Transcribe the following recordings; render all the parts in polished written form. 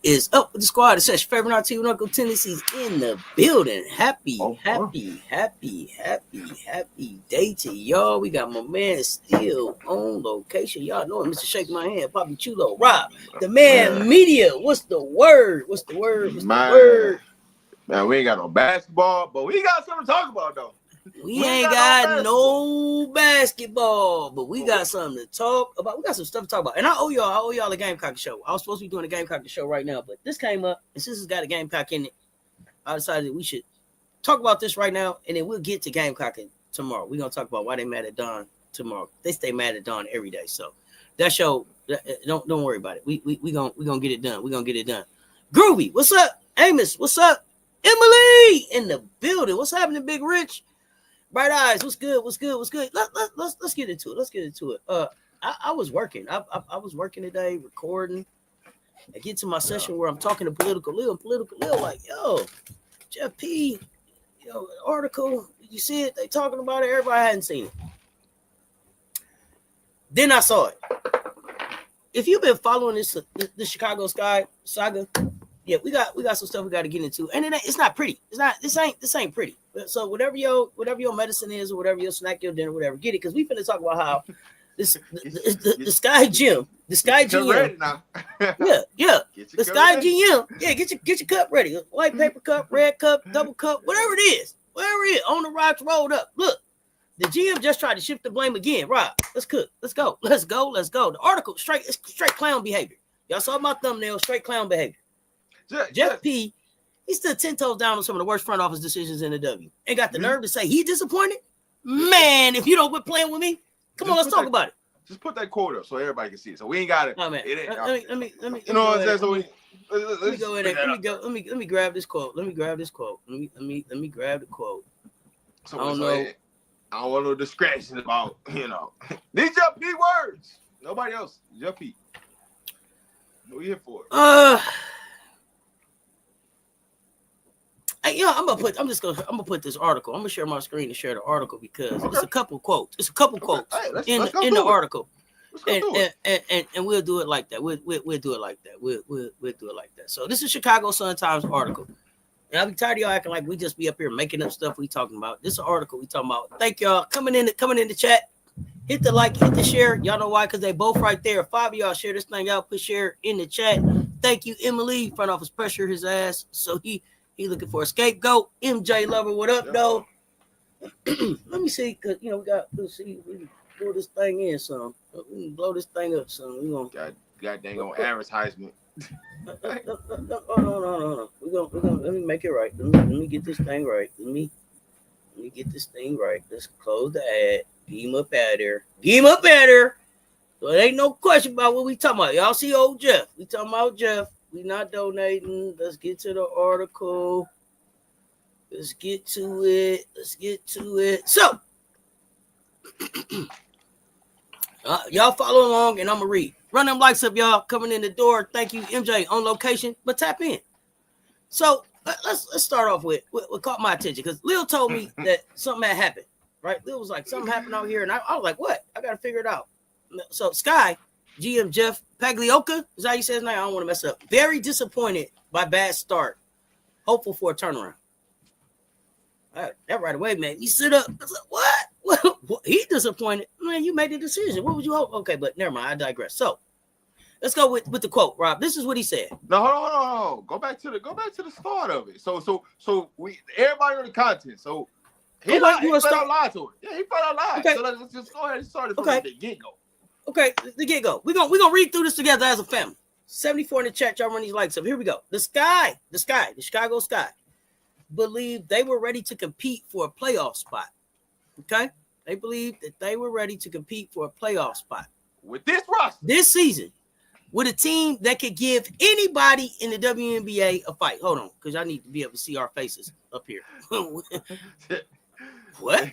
is up with the squad? It's your favorite our team, Uncle Tennessee's in the building. Happy day to y'all. We got my man still on location. Y'all know him, Mr. Shake My Hand, Poppy Chulo, Rob, the man media. What's the word? Man, we ain't got no basketball, but we got something to talk about though. We ain't got no basketball, but we got something to talk about. We got some stuff to talk about. And I owe y'all a Gamecock show. I was supposed to be doing a Gamecock show right now, but this came up, and since it's got a Gamecock in it, I decided that we should talk about this right now, and then we'll get to Gamecock tomorrow. We're going to talk about why they mad at Don tomorrow. They stay mad at Don every day. So that show, don't worry about it. We gonna get it done. We're going to get it done. Groovy, what's up? Amos, what's up? Emily in the building. What's happening, Big Rich? Bright Eyes, what's good? Let's get into it. I was working. I was working today, recording. I get to my session where I'm talking to Political Lil. Like, yo, Jeff P, article. You see it? They talking about it. Everybody hadn't seen it. Then I saw it. If you've been following the Chicago Sky saga, yeah, we got some stuff we got to get into, and it's not pretty. This ain't pretty. So whatever your medicine is, or whatever your snack, your dinner, whatever, get it, because we finna talk about how the Sky Gym, the Sky GM, yeah, the Sky GM, yeah, get your cup ready, white paper cup, red cup, double cup, whatever it is, on the rocks rolled up. Look, the GM just tried to shift the blame again. Rob, let's cook, let's go. The article straight clown behavior. Y'all saw my thumbnail, straight clown behavior. Jeff P, he stood 10 toes down on some of the worst front office decisions in the W. And got the nerve to say he disappointed? Man, if you don't quit playing with me, come on, let's talk about it. Just put that quote up so everybody can see it. So we ain't got it. Oh, man. Let me you know what I'm saying? So let me go in there. Let me grab this quote. Let me grab the quote. So I don't want no discretion about, These Jeff P words. Nobody else. Jeff P. What are you here for? I'm gonna put this article. I'm gonna share my screen and share the article because it's a couple quotes. It's a couple quotes in the article, and we'll do it like that. We'll do it like that. We'll do it like that. So this is Chicago Sun-Times article, and I'll be tired of y'all acting like we just be up here making up stuff we talking about. This is an article we talking about. Thank y'all coming in the chat. Hit the like, hit the share. Y'all know why? Because they both right there. 5 of y'all share this thing out. Put share in the chat. Thank you, Emily. Front office pressure his ass, so he looking for a scapegoat. MJ Lover, what up, though? Let me see, because, let's see, we can blow this thing in some. We can blow this thing up some. We gonna God dang on advertisement. No. Let me make it right. Let me get this thing right. Let me get this thing right. Let's close the ad. Get him up out there. So there ain't no question about what we talking about. Y'all see old Jeff. We talking about Jeff. We not donating. Let's get to the article. Let's get to it. So, y'all follow along, and I'm gonna read. Run them lights up, y'all. Coming in the door. Thank you, MJ, on location. But tap in. So let's start off with what caught my attention, because Lil told me that something had happened. Right? Lil was like, something happened out here, and I was like, what? I gotta figure it out. So Sky, GM Jeff Pagliocca, is how you say his name? I don't want to mess up. Very disappointed by bad start. Hopeful for a turnaround. That right away made me sit up. I was like, what? He disappointed. Man, you made the decision. What would you hope? Okay, but never mind. I digress. So let's go with the quote, Rob. This is what he said. No, hold on. Go back to the start of it. So we everybody on the content. So he flat out lied to it. Yeah, he flat out lied. Okay. So let's just go ahead and start it from the get-go. Okay, the get-go. We're gonna read through this together as a family. 74 in the chat, y'all run these lights up. Here we go. The Chicago Sky, believed they were ready to compete for a playoff spot. Okay? They believed that they were ready to compete for a playoff spot. With this roster. This season, with a team that could give anybody in the WNBA a fight. Hold on, because y'all need to be able to see our faces up here. What?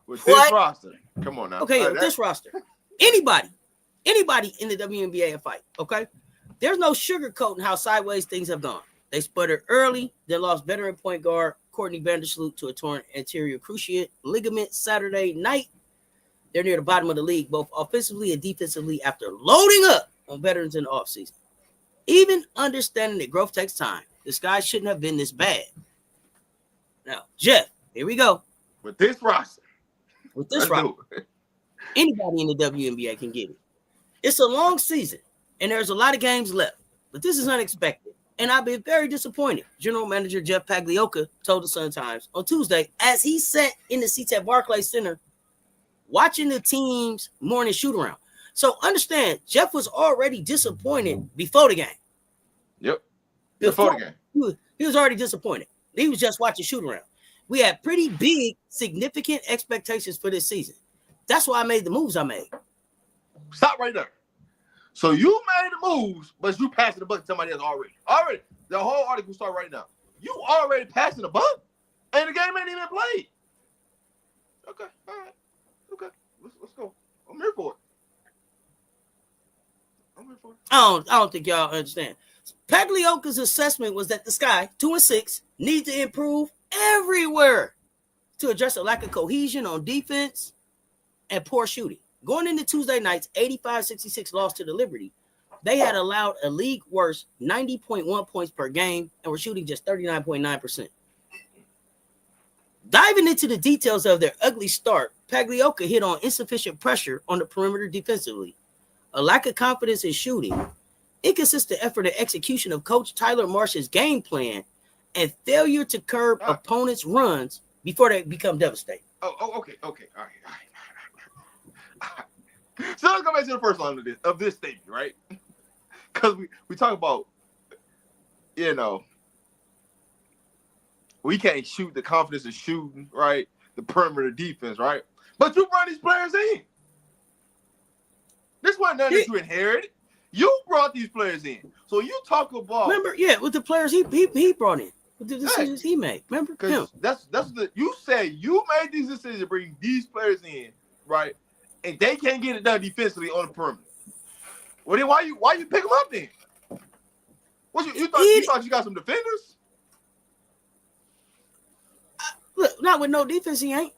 With this roster. Come on now. Okay, with this roster. Anybody in the WNBA a fight, okay? There's no sugarcoating how sideways things have gone. They sputtered early, then lost veteran point guard Courtney Vandersloot to a torn anterior cruciate ligament Saturday night. They're near the bottom of the league, both offensively and defensively, after loading up on veterans in the offseason. Even understanding that growth takes time, the Sky shouldn't have been this bad. Now, Jeff, here we go. With this roster, anybody in the WNBA can get it. It's a long season, and there's a lot of games left, but this is unexpected, and I've been very disappointed. General Manager Jeff Pagliocca told the Sun-Times on Tuesday as he sat in the seats at Barclays Center watching the team's morning shoot-around. So understand, Jeff was already disappointed before the game. Yep. Before the game. He was already disappointed. He was just watching shoot-around. We had pretty big, significant expectations for this season. That's why I made the moves I made. Stop right there. So you made the moves, but you passing the buck to somebody else already. Already. The whole article start right now. You already passing the buck, and the game ain't even played. Okay. All right. Okay. Let's go. I'm here for it. I don't think y'all understand. Pagliocca's assessment was that the Sky, 2-6, need to improve everywhere to address a lack of cohesion on defense and poor shooting. Going into Tuesday night's 85-66 loss to the Liberty, they had allowed a league worst 90.1 points per game and were shooting just 39.9%. Diving into the details of their ugly start, Pagliocca hit on insufficient pressure on the perimeter defensively, a lack of confidence in shooting, inconsistent effort and execution of Coach Tyler Marsh's game plan, and failure to curb opponents' runs before they become devastating. Okay. All right. So let's go back to the first line of this statement, right? Because we talk about, we can't shoot the confidence of shooting, right? The perimeter defense, right? But you brought these players in. This wasn't nothing that you inherited. You brought these players in. So you talk about. Remember, with the players he brought in, with the decisions he made. Remember? Because you said you made these decisions to bring these players in, right? And they can't get it done defensively on the perimeter. Well, then why you pick them up then? What you thought you got some defenders? Look, not with no defense, he ain't.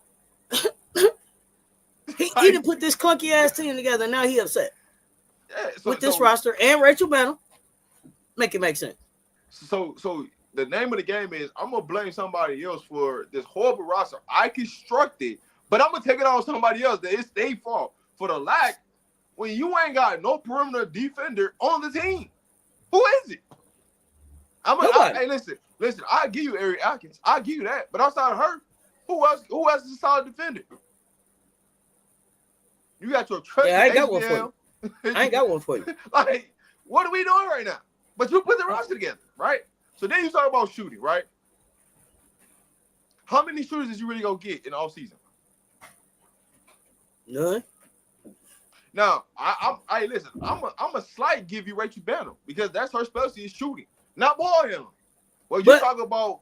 he didn't put this clunky ass team together. Now he upset with this roster and Rachel Banham. Make it make sense. So the name of the game is I'm gonna blame somebody else for this horrible roster I constructed, but I'm gonna take it on somebody else that it's their fault for the lack when you ain't got no perimeter defender on the team. Who is it? Hey, listen. I give you Ari Atkins. I give you that. But outside of her, who else is a solid defender? You got your trust. Yeah, I ain't got one for you. I ain't got one for you. Like, what are we doing right now? But you put the roster together, right? So then you talk about shooting, right? How many shooters did you really go get in the offseason? None. Now, I listen. I'm a slight give you Rachel Banham because that's her specialty is shooting, not ball handling. Well, you talk about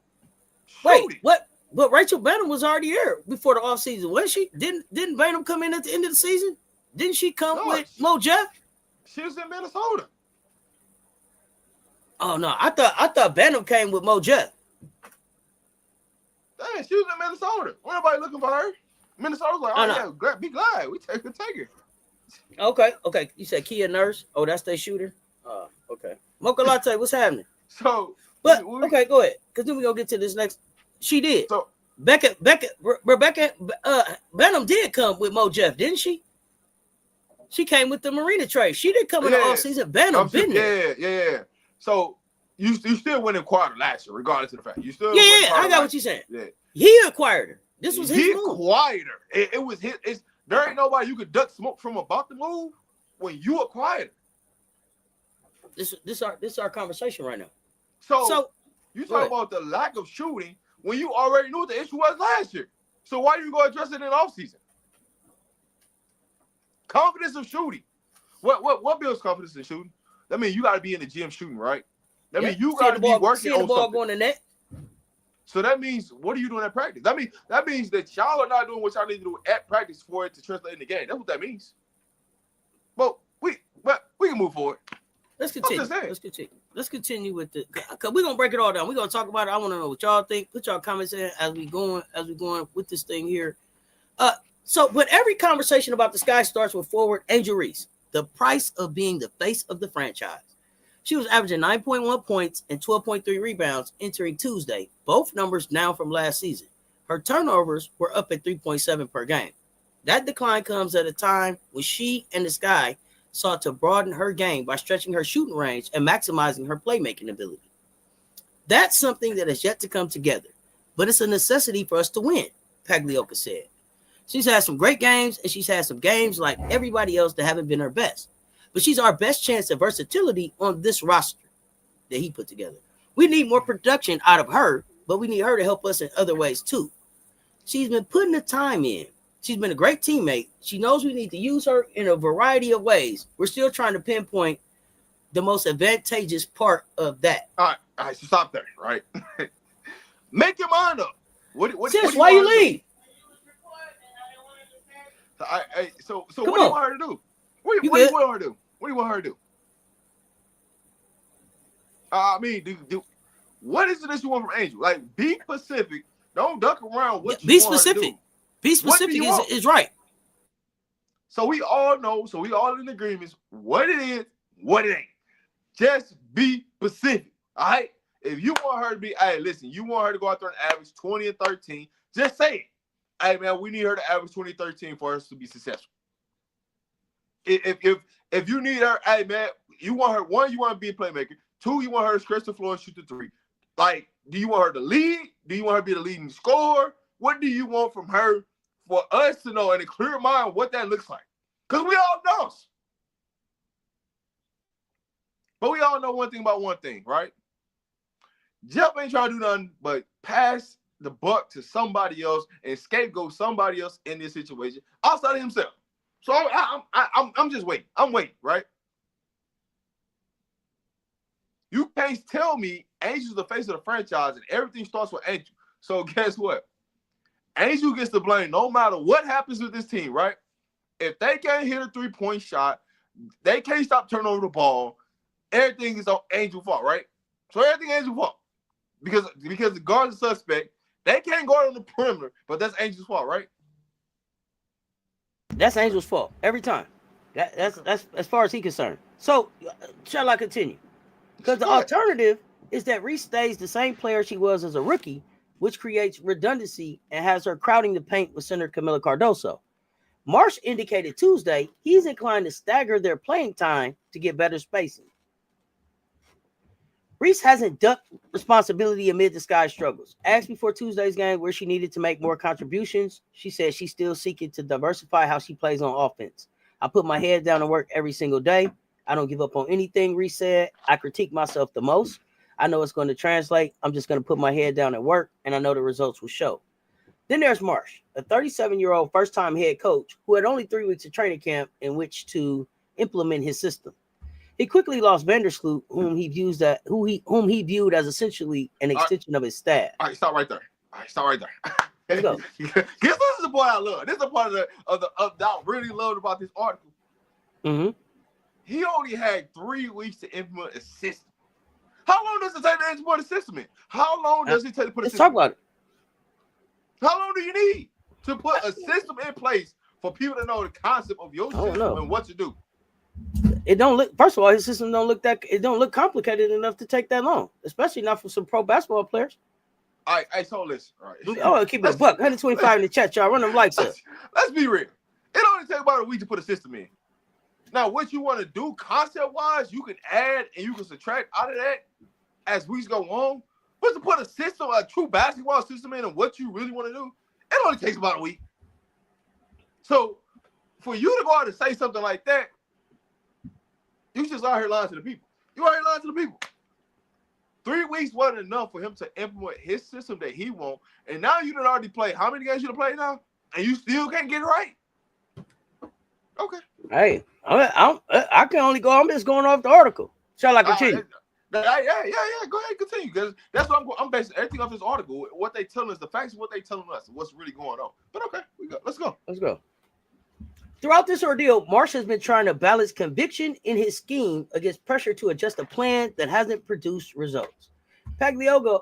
shooting. Wait, what? But Rachel Banham was already here before the offseason, wasn't she? Didn't Banham come in at the end of the season? Didn't she come with Mo Jeff? She was in Minnesota. Oh no, I thought Banham came with Mo Jeff. Dang, she was in Minnesota. Ain't nobody looking for her. Minnesota's like, be glad. We take her. Okay. You said Kia Nurse. Oh, that's their shooter. Okay. Mocha Latte, what's happening? So, okay, go ahead. Because then we're gonna get to this next. She did. So Rebecca Banham did come with Mo Jeff, didn't she? She came with the Marina trade. She didn't come in the offseason. Banham been there. Yeah. So you still went and acquired her last year, regardless of the fact. You still I got what you're saying. Yeah. He acquired her. This was his move. He acquired her. It was his. There ain't nobody you could duck smoke from about the move when you acquired her. This our conversation right now. So you talk about the lack of shooting when you already knew what the issue was last year. So why you go address it in the offseason? Confidence of shooting. What builds confidence in shooting? That means you got to be in the gym shooting, right? That means you got to be working on the ball something. Going to net. So that means, what are you doing at practice? That means that y'all are not doing what y'all need to do at practice for it to translate in the game. That's what that means. But we can move forward. Let's continue with the. Cause we're gonna break it all down. We're gonna talk about it. I want to know what y'all think. Put y'all comments in as we going with this thing here. So, but every conversation about the Sky starts with forward Angel Reese. the price of being the face of the franchise. She was averaging 9.1 points and 12.3 rebounds entering Tuesday, both numbers down from last season. Her turnovers were up at 3.7 per game. That decline comes at a time when she and the Sky sought to broaden her game by stretching her shooting range and maximizing her playmaking ability. That's something that has yet to come together, but it's a necessity for us to win, Pagliocca said. She's had some great games, and she's had some games like everybody else that haven't been her best. But she's our best chance of versatility on this roster that he put together. We need more production out of her, but we need her to help us in other ways too. She's been putting the time in. She's been a great teammate. She knows we need to use her in a variety of ways. We're still trying to pinpoint the most advantageous part of that. All right, so stop there, right? Make your mind up. Sis, why you leave? So what do you want her to do? What do you want her to do? What do you want her to do? I mean, what is it that you want from Angel? Like, be specific. Don't duck around. Be specific. Be specific is right. So we all know. So we all in agreement. What it is, what it ain't. Just be specific. All right. If you want her to be, hey, listen, you want her to go out there and average 20 and 13. Just say it. Hey, man, we need her to average 20 13 for us to be successful. If you need her, hey, man, you want her, one, you want to be a playmaker. Two, you want her to stretch the floor and shoot the three. Like, do you want her to lead? Do you want her to be the leading scorer? What do you want from her for us to know in a clear mind what that looks like? Because we all know. But we all know one thing about one thing, right? Jeff ain't trying to do nothing but pass the buck to somebody else and scapegoat somebody else in this situation outside of himself. So I'm just waiting. I'm waiting, right? You can't tell me Angel's the face of the franchise and everything starts with Angel. So guess what? Angel gets to blame no matter what happens with this team, right? If they can't hit a three-point shot, they can't stop turning over the ball, everything is on Angel's fault, right? So everything Angel's fault. Because the guard's a suspect, they can't guard on the perimeter, but that's Angel's fault, right? That's Angel's fault every time. That's as far as he's concerned. So shall I continue? Because the alternative is that Reese stays the same player she was as a rookie, which creates redundancy and has her crowding the paint with center Kamilla Cardoso. Marsh indicated Tuesday he's inclined to stagger their playing time to get better spacing. Reese hasn't ducked responsibility amid the Sky struggles. Asked before Tuesday's game where she needed to make more contributions, she said she's still seeking to diversify how she plays on offense. I put my head down and work every single day. I don't give up on anything, Reese said. I critique myself the most. I know it's going to translate. I'm just going to put my head down and work, and I know the results will show. Then there's Marsh, a 37-year-old first-time head coach who had only 3 weeks of training camp in which to implement his system. He quickly lost Vandersloot, whom he viewed as essentially an extension of his staff. All right, stop right there. Let's go. This is the part I love. This is the part that I really loved about this article. Mm-hmm. He only had 3 weeks to implement a system. How long does it take to implement a system in? How long does it take to put a system? Let's talk about it. How long do you need to put a system in place for people to know the concept of your system and what to do? It don't look. First of all, his system don't look complicated enough to take that long, especially not for some pro basketball players. All right, so listen. All right. Oh, keep it a buck. 125 in the chat, y'all. Run them likes up. Let's be real. It only takes about a week to put a system in. Now, what you want to do concept-wise, you can add and you can subtract out of that as weeks go on. But to put a system, a true basketball system in and what you really want to do, it only takes about a week. So for you to go out and say something like that, you just out here lying to the people. You out here lying to the people. 3 weeks wasn't enough for him to implement his system that he wants. And now you done already played. How many games you done played now? And you still can't get it right? Okay. Hey, I can only go. I'm just going off the article. Shall I continue? Yeah. Go ahead, continue. Because that's what I'm basing everything off this article. What they telling us, the facts of what they telling us, what's really going on. But okay, let's go. Throughout this ordeal, Marsh has been trying to balance conviction in his scheme against pressure to adjust a plan that hasn't produced results. Pagliocca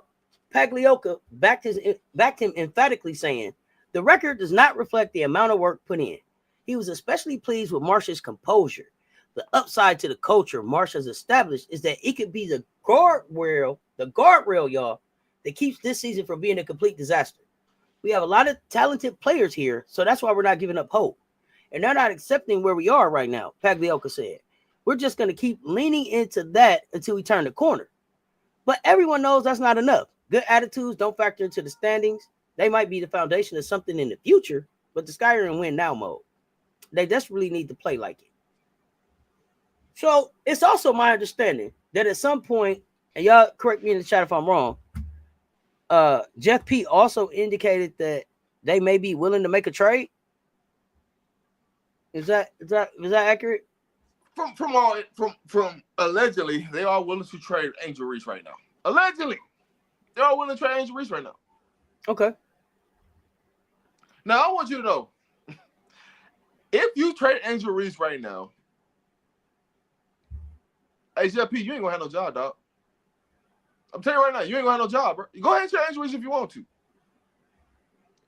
backed him emphatically, saying, "The record does not reflect the amount of work put in." He was especially pleased with Marsh's composure. The upside to the culture Marsh has established is that it could be the guardrail, y'all, that keeps this season from being a complete disaster. We have a lot of talented players here, so that's why we're not giving up hope. And they're not accepting where we are right now, Pagliocca said. We're just going to keep leaning into that until we turn the corner. But everyone knows that's not enough. Good attitudes don't factor into the standings. They might be the foundation of something in the future, but the Sky are in win now mode. They desperately need to play like it. So it's also my understanding that at some point, and y'all correct me in the chat if I'm wrong, Jeff P also indicated that they may be willing to make a trade. Is that accurate? From allegedly, they are willing to trade Angel Reese right now. Allegedly, they are willing to trade Angel Reese right now. Okay. Now I want you to know, if you trade Angel Reese right now, hey Jeff P, you ain't gonna have no job, dog. I'm telling you right now, you ain't gonna have no job, bro. Go ahead and trade Angel Reese if you want to.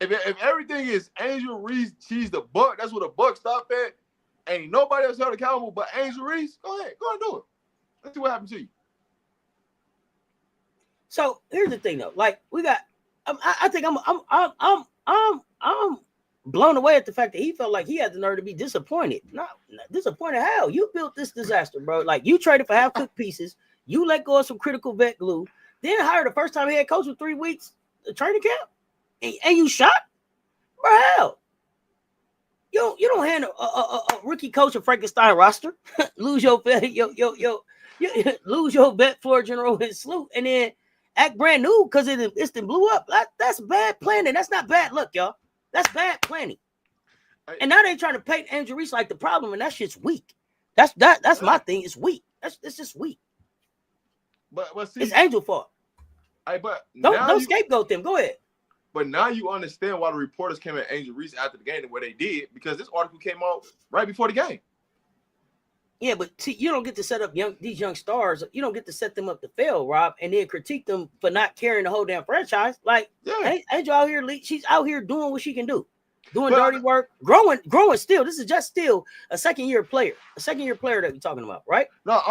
If everything is Angel Reese, she's the buck. That's what the buck stop at. Ain't nobody else held accountable but Angel Reese. Go ahead and do it. Let's see what happens to you. So here's the thing, though. Like we got, I think I'm blown away at the fact that he felt like he had the nerve to be disappointed. Not disappointed. How you built this disaster, bro? Like you traded for half-cooked pieces. You let go of some critical vet glue. Then hired the first-time head coach for 3 weeks training camp, and you shot, bro. Hell. You don't handle a rookie coach of Frankenstein roster, lose your vet floor general and salute, and then act brand new because it's been blew up. That's bad planning. That's not bad luck, y'all. That's bad planning. And now they trying to paint Angel Reese like the problem, and that shit's weak. That's my thing. It's weak. It's just weak. But see, it's Angel fault. Don't scapegoat them. Go ahead. But now you understand why the reporters came at Angel Reese after the game and what they did, because this article came out right before the game. Yeah, but see, you don't get to set up these young stars. You don't get to set them up to fail, Rob, and then critique them for not carrying the whole damn franchise. Like, Angel out here, she's out here doing what she can do, doing dirty work, growing still. This is just still a second-year player that we're talking about, right? No,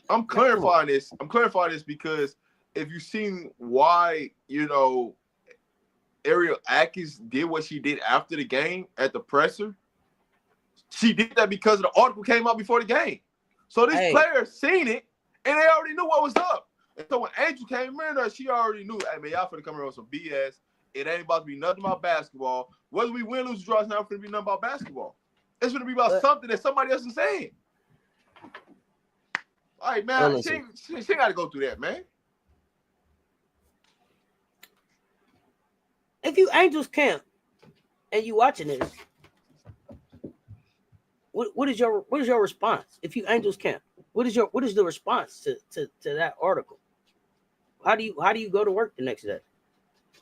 I'm clarifying this. I'm clarifying this because if you've seen why, Ariel Atkins did what she did after the game at the presser, she did that because the article came out before the game. So these players seen it, and they already knew what was up. And so when Angel came in, she already knew, hey, man, y'all finna come here with some BS. It ain't about to be nothing about basketball. Whether we win, lose, draw, it's not finna be nothing about basketball. It's finna be about something that somebody else is saying. All right, man, she got to go through that, man. If you Angels camp and you watching this, what is your response? If you Angels camp, what is the response to that article? How do you go to work the next day?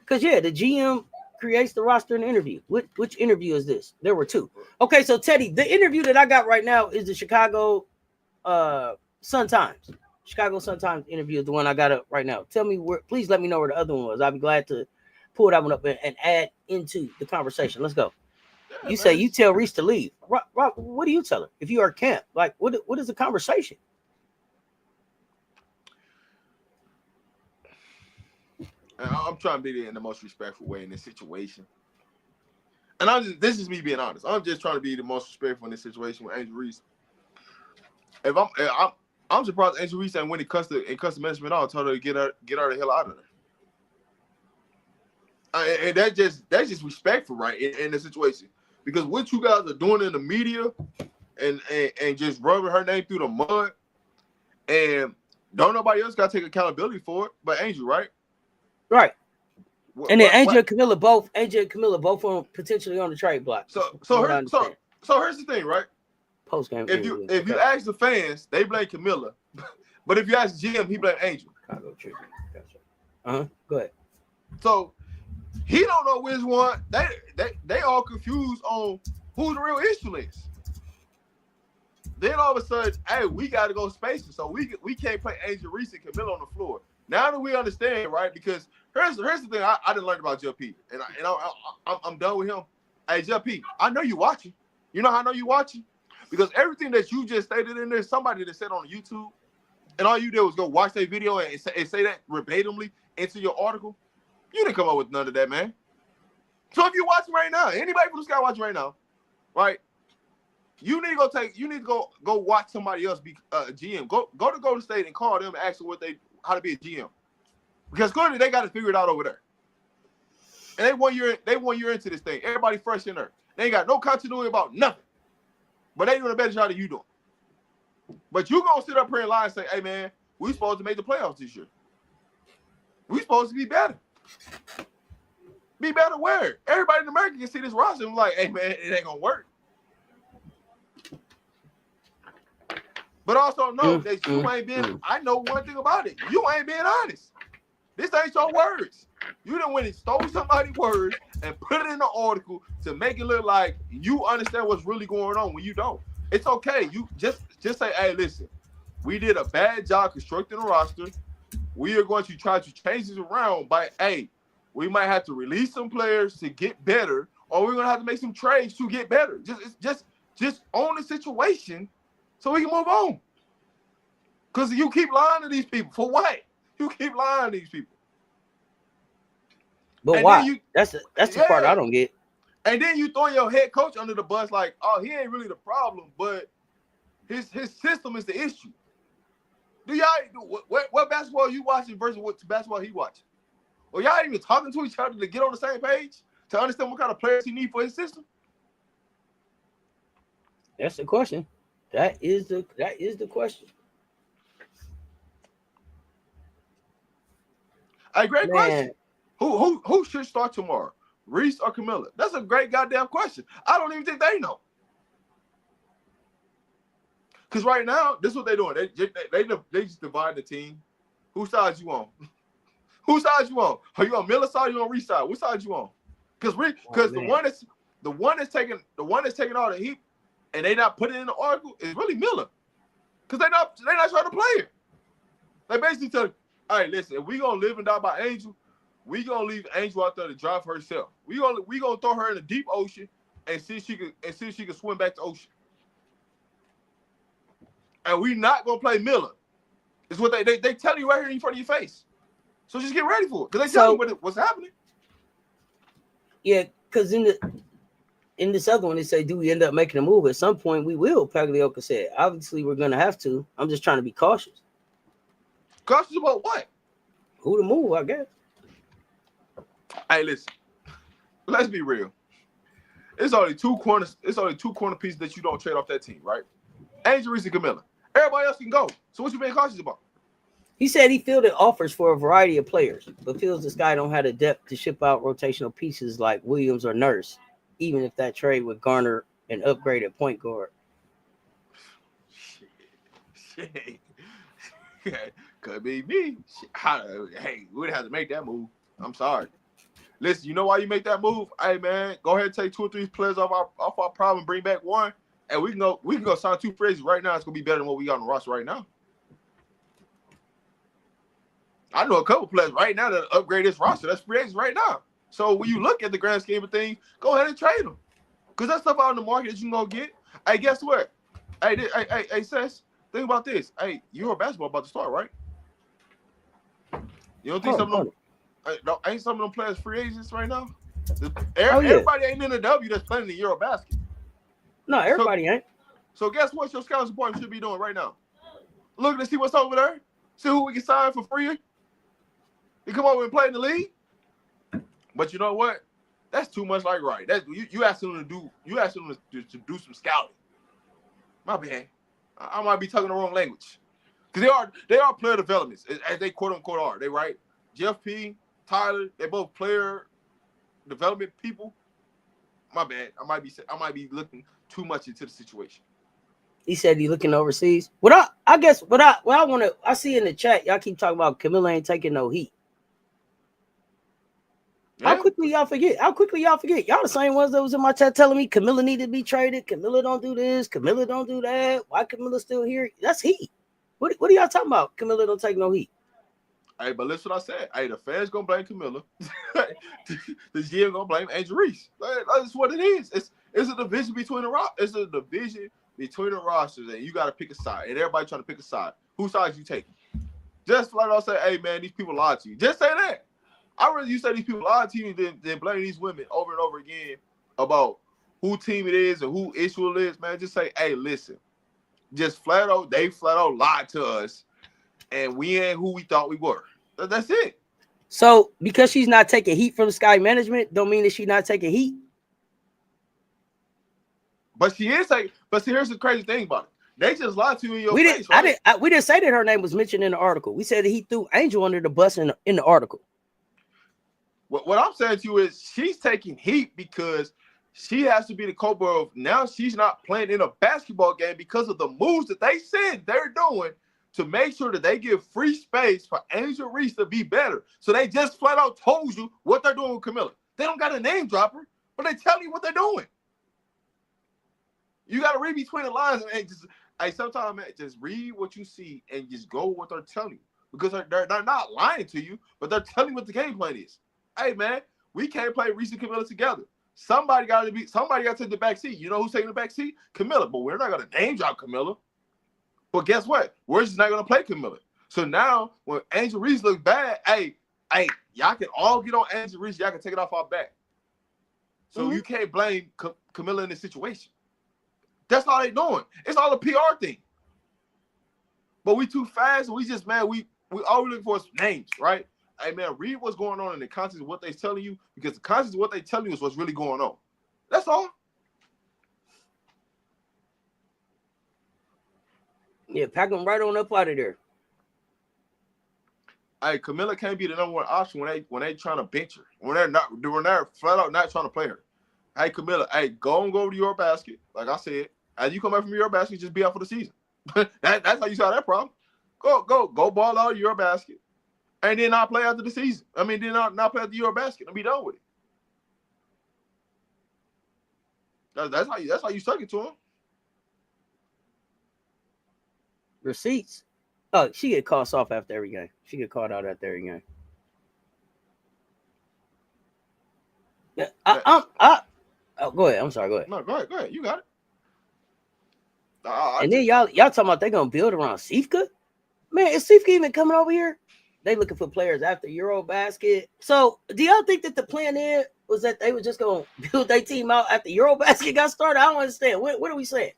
Because the GM creates the roster and interview. Which interview is this? There were 2. Okay, so Teddy, the interview that I got right now is the Chicago Sun-Times. Chicago Sun-Times interview is the one I got up right now. Tell me please let me know where the other one was. I'll be glad to pull that one up and add into the conversation. Let's go. Yeah, you say you tell Reese to leave. Rob, what do you tell her if you are at camp? Like, what is the conversation? I'm trying to be in the most respectful way in this situation. And this is me being honest. I'm just trying to be the most respectful in this situation with Angel Reese. If I'm surprised Angel Reese ain't when it cussed management out, told her to get her the hell out of there. And that's just respectful, right, in the situation. Because what you guys are doing in the media and just rubbing her name through the mud, and don't nobody else got to take accountability for it but Angel, right? Right. And then Angel and Kamilla both on potentially on the trade block. So here's the thing, right? Post game. If you ask the fans, they blame Kamilla, but if you ask GM, he blame Angel. Chicago Tribune. Gotcha. Go ahead. So he don't know which one. They all confused on who the real issue is. Then all of a sudden, hey, we got to go spacing, so we can't play Angel Reese and Kamilla on the floor. Now that we understand, right? Because here's the thing I didn't learn about Jeff P. And I'm done with him. Hey, Jeff P, I know you watching. You know how I know you watching? Because everything that you just stated in there, somebody that said on YouTube, and all you did was go watch that video and say that verbatimly into your article. You didn't come up with none of that, man. So if you're watching right now, anybody from the sky watching right now, right? You need to go watch somebody else be a GM. Go to Golden State and call them and ask them how to be a GM. Because clearly they got to figure it out over there. And they 1 year into this thing. Everybody fresh in there. They ain't got no continuity about nothing. But they doing a better job than you doing. But you gonna sit up here and lie and say, hey man, we supposed to make the playoffs this year. We supposed to be better. Be better where? Everybody in America can see this roster and be like, hey man, it ain't gonna work. But also know that you ain't been, I know one thing about it. You ain't being honest. This ain't your words. You done went and stole somebody's words and put it in the article to make it look like you understand what's really going on when you don't. It's okay. You just say, hey, listen, we did a bad job constructing a roster. We are going to try to change this around by, hey, we might have to release some players to get better, or we're going to have to make some trades to get better. Just own the situation so we can move on. Because you keep lying to these people. For what? You keep lying to these people. But and why? That's the part I don't get. And then you throw your head coach under the bus like, oh, he ain't really the problem, but his system is the issue. Do y'all what basketball you watching versus what basketball he watching? Or y'all even talking to each other to get on the same page to understand what kind of players he need for his system? That's the question. That is the question. A great question. Who should start tomorrow? Reese or Kamilla? That's a great goddamn question. I don't even think they know. Because right now, this is what they're doing. They just divide the team. Whose side you on? Whose side you on? Are you on Miller's side or you on Reese side? Which side you on? Because the one that's taking all the heat and they not putting it in the article is really Miller. Because they're not trying to play it. They basically tell you, all right, listen, if we gonna live and die by Angel, we gonna leave Angel out there to drive herself. We gonna throw her in the deep ocean and see if she can swim back to ocean. And we not gonna play Miller. It's what they tell you right here in front of your face. So just get ready for it, because they tell you what's happening. Yeah, because in this other one, they say, do we end up making a move? At some point, we will, Pagliocca said. Obviously, we're going to have to. I'm just trying to be cautious. Cautious about what? Who to move, I guess. Hey, listen. Let's be real. It's only two corner pieces that you don't trade off that team, right? Angel, Reese, and Kamilla. Everybody else can go. So what you being cautious about? He said he fielded offers for a variety of players, but feels this guy don't have the depth to ship out rotational pieces like Williams or Nurse, even if that trade would garner an upgraded point guard. Shit. Could be me. Hey, we'd have to make that move. I'm sorry. Listen, you know why you make that move? Hey man, go ahead and take 2 or 3 players off our problem and bring back one, and we can go sign 2 phrases right now. It's gonna be better than what we got on the roster right now. I know a couple players right now that upgrade this roster. That's free agents right now. So when you look at the grand scheme of things, go ahead and trade them. Because that stuff out in the market that you can go get. Hey, guess what? Hey, Cess, think about this. Hey, Euro basketball about to start, right? You don't think ain't some of them players free agents right now? Everybody ain't in the W that's playing the Euro basket. No, everybody ain't. So guess what your scouting department should be doing right now? Looking to see what's over there. See who we can sign for free. You come over and play in the league. But you know what? That's too much like right. That's you asking them to do some scouting. My bad. I might be talking the wrong language. Because they are player developments, as they quote unquote are. They right? Jeff P, Tyler, they both player development people. My bad. I might be looking too much into the situation. He said he looking overseas. I see in the chat, y'all keep talking about Kamilla ain't taking no heat. Yeah. How quickly y'all forget? Y'all the same ones that was in my chat telling me Kamilla needed to be traded. Kamilla don't do this. Kamilla don't do that. Why Kamilla still here? That's heat. What are y'all talking about? Kamilla don't take no heat. Hey, but listen what I said. Hey, the fans gonna blame Kamilla. The GM gonna blame Angel Reese. That's what it is. It's a division between the rock. It's a division between the rosters and you got to pick a side, and everybody trying to pick a side, whose side you taking? Just flat out say, hey, man, these people lied to you. Just say that. I'd rather you say these people lied to you than blame these women over and over again about who team it is and who issue it is, man. Just say, hey, listen, just they flat out lied to us, and we ain't who we thought we were. That's it. So, because she's not taking heat from Sky Management, don't mean that she's not taking heat. But she is taking. But see, here's the crazy thing about it. They just lied to you in your face. Right? We didn't say that her name was mentioned in the article. We said that he threw Angel under the bus in the article. What I'm saying to you is she's taking heat because she has to be the culprit of now she's not playing in a basketball game because of the moves that they said they're doing to make sure that they give free space for Angel Reese to be better. So they just flat out told you what they're doing with Kamilla. They don't got a name dropper, but they tell you what they're doing. You got to read between the lines and just, sometimes, man, just read what you see and just go with what they're telling you. Because they're not lying to you, but they're telling you what the game plan is. Hey, man, we can't play Reese and Kamilla together. Somebody got to take the back seat. You know who's taking the back seat? Kamilla. But we're not going to name drop Kamilla. But guess what? We're just not going to play Kamilla. So now when Angel Reese looks bad, hey, y'all can all get on Angel Reese. Y'all can take it off our back. So you can't blame Kamilla in this situation. That's all they doing. It's all a PR thing. But we too fast. And we just, man, we all we're looking for is names, right? Hey, man, read what's going on in the context of what they're telling you, because the context of what they're telling you is what's really going on. That's all. Yeah, pack them right on up out of there. Hey, Kamilla can't be the number one option when they trying to bench her. When they're flat out not trying to play her. Hey, Kamilla, go to your basket. Like I said, as you come back from your basket, just be out for the season. That's how you solve that problem. Go ball out of your basket, and then not play after the season. I mean, then not play after your basket and be done with it. That's how you suck it to him. Receipts. Oh, she get caught off after every game. She get caught out after every game. Yeah, go ahead. I'm sorry. Go ahead. No, go ahead. You got it. And then y'all talking about they gonna build around Sifka? Man, is Sifka even coming over here? They looking for players after Eurobasket. So do y'all think that the plan there was that they were just gonna build their team out after Eurobasket got started? I don't understand. What are we saying?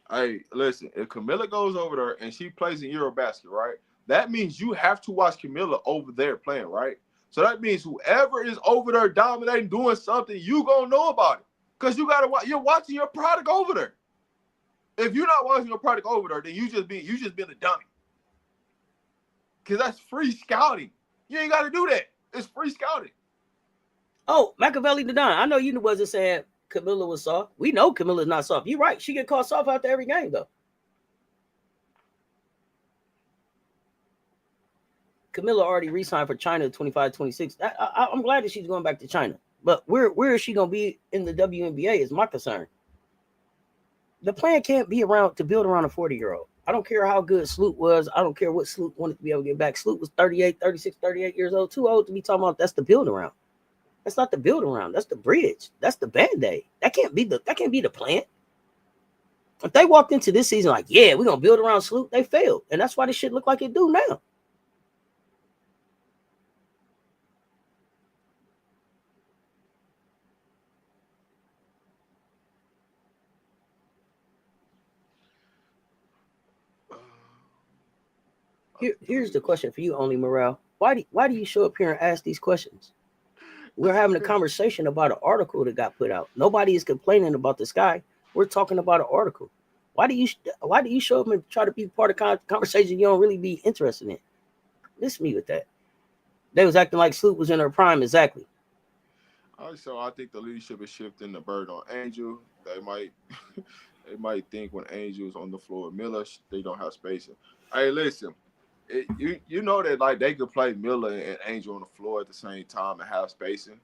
Hey, listen, if Kamilla goes over there and she plays in Eurobasket, right? That means you have to watch Kamilla over there playing, right? So that means whoever is over there dominating, doing something, you gonna know about it. Because you're watching your product over there. If you're not watching your product over there, then you just been a dummy. Because that's free scouting. You ain't got to do that. It's free scouting. Oh, Machiavelli the Don. I know you wasn't saying Kamilla was soft. We know Kamilla's not soft. You're right. She get caught soft after every game, though. Kamilla already re-signed for China 25-26. I'm glad that she's going back to China. But where is she going to be in the WNBA is my concern. The plan can't be to build around a 40-year-old. I don't care how good Sloot was. I don't care what Sloot wanted to be able to get back. Sloot was 38 years old. Too old to be talking about that's the build around. That's not the build around. That's the bridge. That's the Band-Aid. That can't be the plan. If they walked into this season like, yeah, we're going to build around Sloot, they failed. And that's why this shit look like it do now. Here's the question for you, Only Morale. Why do you show up here and ask these questions? We're having a conversation about an article that got put out. Nobody is complaining about this guy. We're talking about an article. Why do you show up and try to be part of conversation you don't really be interested in? Miss me with that. They was acting like Sloop was in her prime. Exactly. So I think the leadership is shifting the burden on Angel. They might think when Angel's on the floor with Miller, they don't have spacing. Hey, listen. You know that like they could play Miller and Angel on the floor at the same time and have spacing.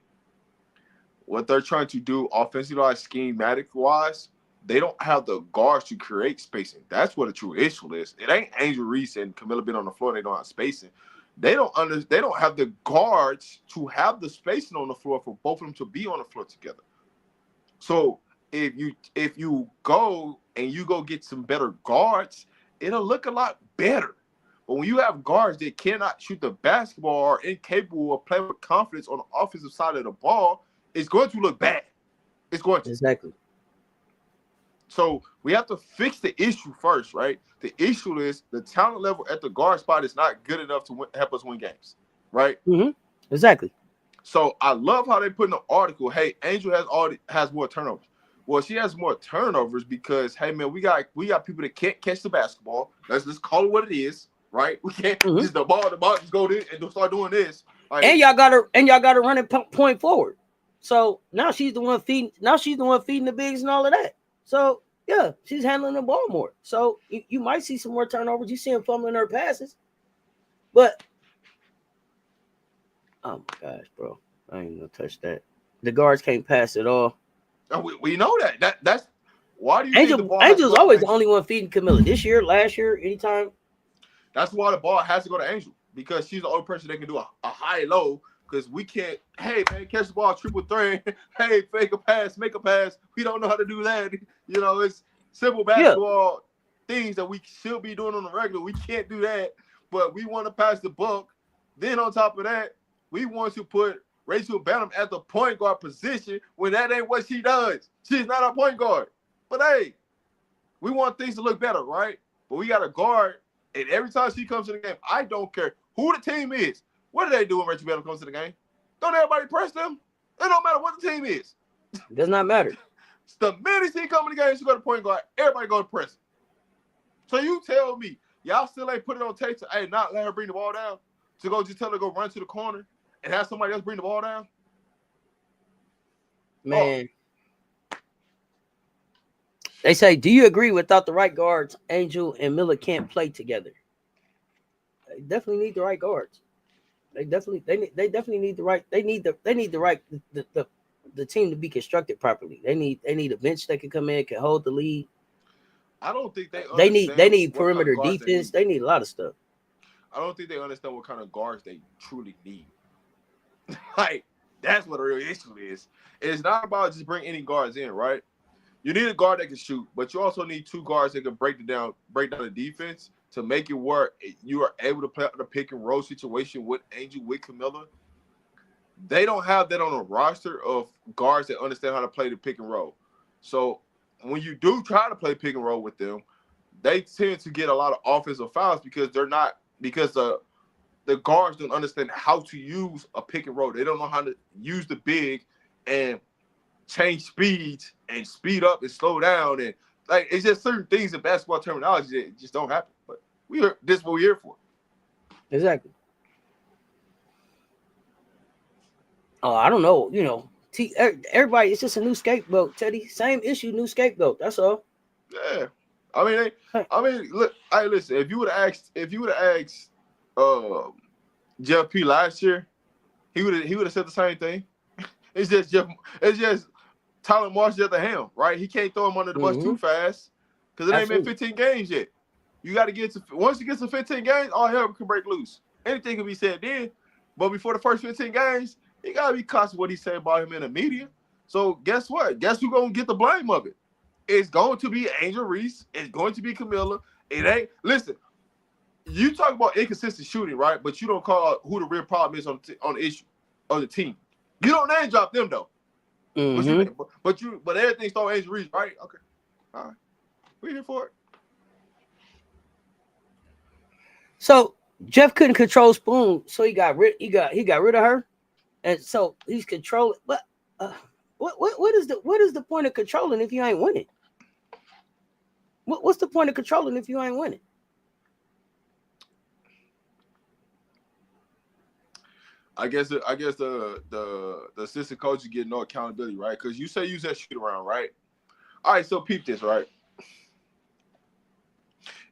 What they're trying to do offensively, like schematic wise, they don't have the guards to create spacing. That's what a true issue is. It ain't Angel Reese and Kamilla being on the floor and they don't have spacing. They don't have the guards to have the spacing on the floor for both of them to be on the floor together. So if you go and you go get some better guards, it'll look a lot better. But when you have guards that cannot shoot the basketball or are incapable of playing with confidence on the offensive side of the ball, it's going to look bad. It's going to. Exactly. So we have to fix the issue first, right? The issue is the talent level at the guard spot is not good enough to help us win games, right? Mm-hmm. Exactly. So I love how they put in the article, hey, Angel has more turnovers. Well, she has more turnovers because, hey, man, we got people that can't catch the basketball. Let's call it what it is, right? We can't just the ball just go there and start doing this. Like, and y'all got to run it point forward. So now she's the one feeding. Now she's the one feeding the bigs and all of that. So yeah, she's handling the ball more. So you might see some more turnovers. You see him fumbling her passes, but oh my gosh, bro, I ain't gonna touch that. The guards can't pass at all. We know that. That's why do you Angel's think the ball always the only one feeding Kamilla this year, last year, anytime. That's why the ball has to go to Angel because she's the only person that can do a high low. Because we can't, hey, man, catch the ball, triple threat. Hey, fake a pass, make a pass. We don't know how to do that. You know, it's simple basketball things that we should be doing on the regular. We can't do that, but we want to pass the buck. Then on top of that, we want to put Rachel Banham at the point guard position when that ain't what she does. She's not a point guard. But, hey, we want things to look better, right? But we got a guard, and every time she comes to the game, I don't care who the team is. What do they do when Rachel Banham comes to the game? Don't everybody press them? It don't matter what the team is. It does not matter. The minute she come in the game, she go to point guard. Everybody go to press. So you tell me, y'all still ain't put it on tape to, hey, not let her bring the ball down? To go just tell her to go run to the corner and have somebody else bring the ball down? Man. Oh. They say, do you agree without the right guards, Angel and Miller can't play together? They definitely need the right guards. They definitely need the right. They need the team to be constructed properly. They need a bench that can come in, can hold the lead. I don't think they need perimeter defense. They need a lot of stuff. I don't think they understand what kind of guards they truly need. Like, that's what the real issue is. It's not about just bring any guards in, right? You need a guard that can shoot, but you also need two guards that can break down the defense to make it work. You are able to play out the pick and roll situation with Angel, with Kamilla. They don't have that on a roster of guards that understand how to play the pick and roll. So when you do try to play pick and roll with them, they tend to get a lot of offensive fouls because the guards don't understand how to use a pick and roll. They don't know how to use the big and change speeds and speed up and slow down. And like, it's just certain things in basketball terminology that just don't happen. But this is what we're here for. Exactly. Oh, I don't know. You know, everybody, it's just a new scapegoat, Teddy. Same issue, new scapegoat. That's all. Yeah. I mean, look, listen, if you would have asked Jeff P last year, he would have said the same thing. It's just Tyler Marsh at the helm, right? He can't throw him under the bus too fast because it ain't been 15 games yet. You got to get to once you get to 15 games, all hell can break loose. Anything can be said then, but before the first 15 games, you gotta be cautious what he said about him in the media. So guess what? Guess who's gonna get the blame of it? It's going to be Angel Reese. It's going to be Kamilla. It ain't. Listen, you talk about inconsistent shooting, right? But you don't call out who the real problem is on the issue of the team. You don't name drop them though. Mm-hmm. But everything's on Angel Reese, right? Okay, all right, we here for it. So Jeff couldn't control Spoon, so he got rid of her, and so he's controlling. But what is the point of controlling if you ain't winning? What's the point of controlling if you ain't winning? I guess the assistant coach is getting no accountability, right? Because you say use that shoot around, right? All right, so peep this, right?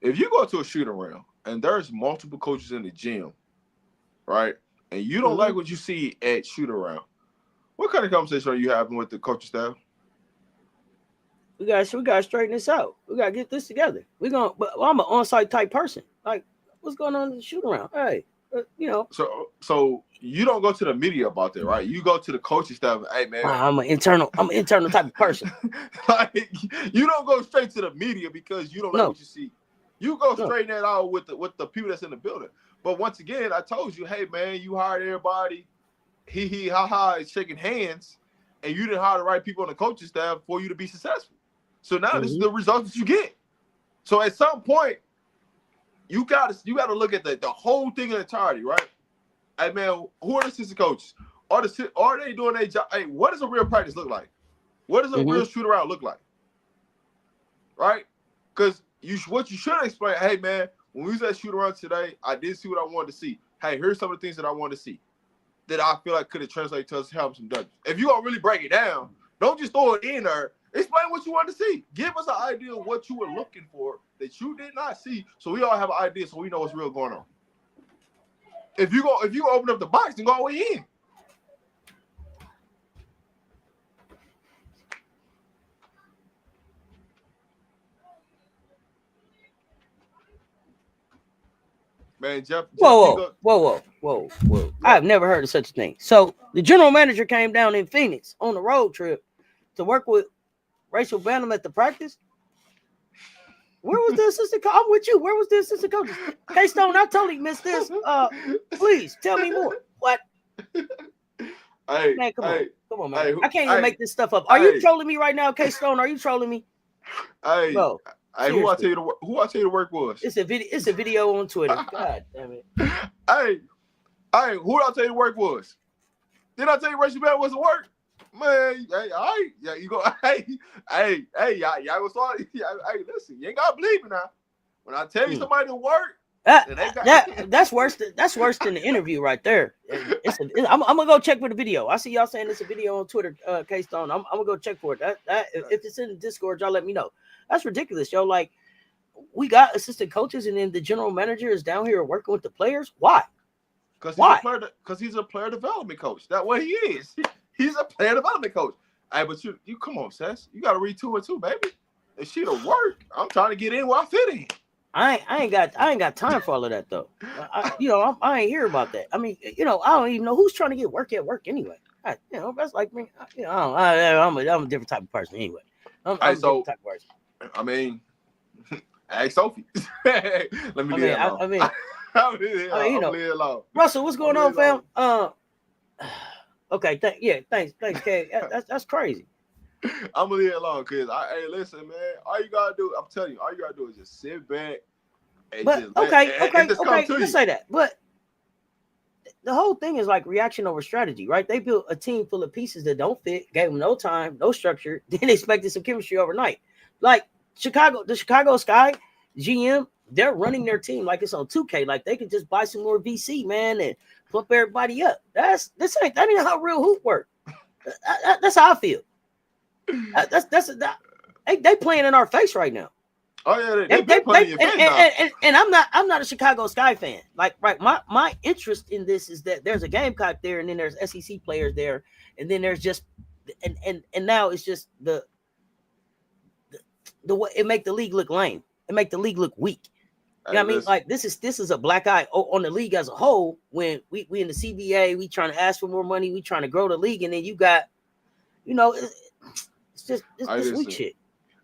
If you go to a shoot around and there's multiple coaches in the gym, right? And you don't like what you see at shoot around, what kind of conversation are you having with the coaching staff? We got to straighten this out. We got to get this together. But I'm an on-site type person. Like, what's going on in the shoot around? Hey, So you don't go to the media about that, right? You go to the coaching staff. Hey man, I'm an internal type of person. Like, you don't go straight to the media because you don't like what you see. You go straighten that out with the people that's in the building. But once again, I told you, hey man, you hired everybody, he ha ha, shaking hands, and you didn't hire the right people on the coaching staff for you to be successful. So now this is the results that you get. So at some point, you gotta look at the whole thing in entirety, right? Hey man, who are the assistant coaches? Are they doing their job? Hey, what does a real practice look like? What does a real shoot around look like? Right? Because what you should explain, hey man, when we was at shoot around today, I did see what I wanted to see. Hey, here's some of the things that I wanted to see that I feel like could have translated to us having some W's. If you gonna really break it down, don't just throw it in there. Explain what you want to see. Give us an idea of what you were looking for that you did not see, so we all have an idea, so we know what's real going on. If you open up the box, then go all the way in. Man, Jeff. Whoa. I've never heard of such a thing. So the general manager came down in Phoenix on a road trip to work with Rachel Banham at the practice. Where was the assistant coach? I'm with you. Where was the assistant coach? K-Stone, I totally missed this. Please tell me more. What? Hey, man, come on, man. Hey, I can't even make this stuff up. Are you trolling me right now, K-Stone? Are you trolling me? Hey, bro, who I tell you the work was? It's a video on Twitter. God damn it. Hey, who did I tell you the work was? Did I tell you Rachel Banham was the work? Man, hey, all right, yeah, you go, y'all go start. Hey, listen, you ain't gotta believe me now. When I tell you somebody to work, that's worse than the interview right there. I'm gonna go check for the video. I see y'all saying it's a video on Twitter, K-Stone. I'm gonna go check for it. If it's in the Discord, y'all let me know. That's ridiculous, yo. Like, we got assistant coaches, and then the general manager is down here working with the players. Why? Because he's a player development coach. That's what he is. He's a player development coach. Hey, but you come on, Cess. You got to read 2 and 2, baby. If she to work, I'm trying to get in where I fit in. I ain't got time for all of that though. I ain't hear about that. I mean, I don't even know who's trying to get work at work anyway. That's like me. I'm a different type of person anyway. I'm a different type of person. I mean, ask Sophie. Let me leave it alone. Russell, what's going on, fam? Okay, thanks, Kay. That's crazy. I'm gonna leave it alone because listen, man. All you gotta do, I'm telling you, all you gotta do is just sit back and let's say that. But the whole thing is like reaction over strategy, right? They built a team full of pieces that don't fit, gave them no time, no structure, then expected some chemistry overnight. Like the Chicago Sky GM, they're running their team like it's on 2K. Like they could just buy some more VC, man, and pump everybody up. That ain't how real hoop work. That's how I feel. They playing in our face right now. Oh yeah, they playing in your face now. And I'm not a Chicago Sky fan. Like, right, my interest in this is that there's a Gamecock there, and then there's SEC players there, and then there's just and now it's just the way it make the league look lame. It make the league look weak. You know what I mean? Like, this is a black eye on the league as a whole. When we in the CBA, we trying to ask for more money, we trying to grow the league, and then you got, it's weak shit.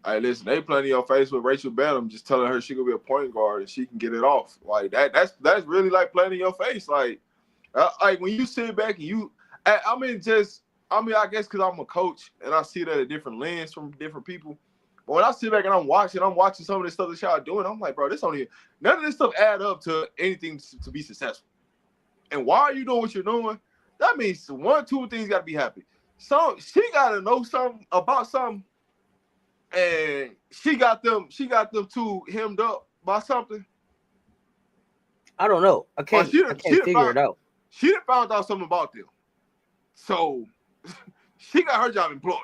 Hey, listen, they playing in your face with Rachel Banham, just telling her she gonna be a point guard and she can get it off. Like that's really like playing in your face. Like when you sit back and I guess because I'm a coach and I see that a different lens from different people. But when I sit back and I'm watching some of this stuff that y'all doing, I'm like, bro, none of this stuff add up to anything to be successful. And why are you doing what you're doing? That means one, two things got to be happy. So she got to know something about something, and she got them too hemmed up by something. I don't know. I can't figure it out. She done found out something about them. So she got her job employed.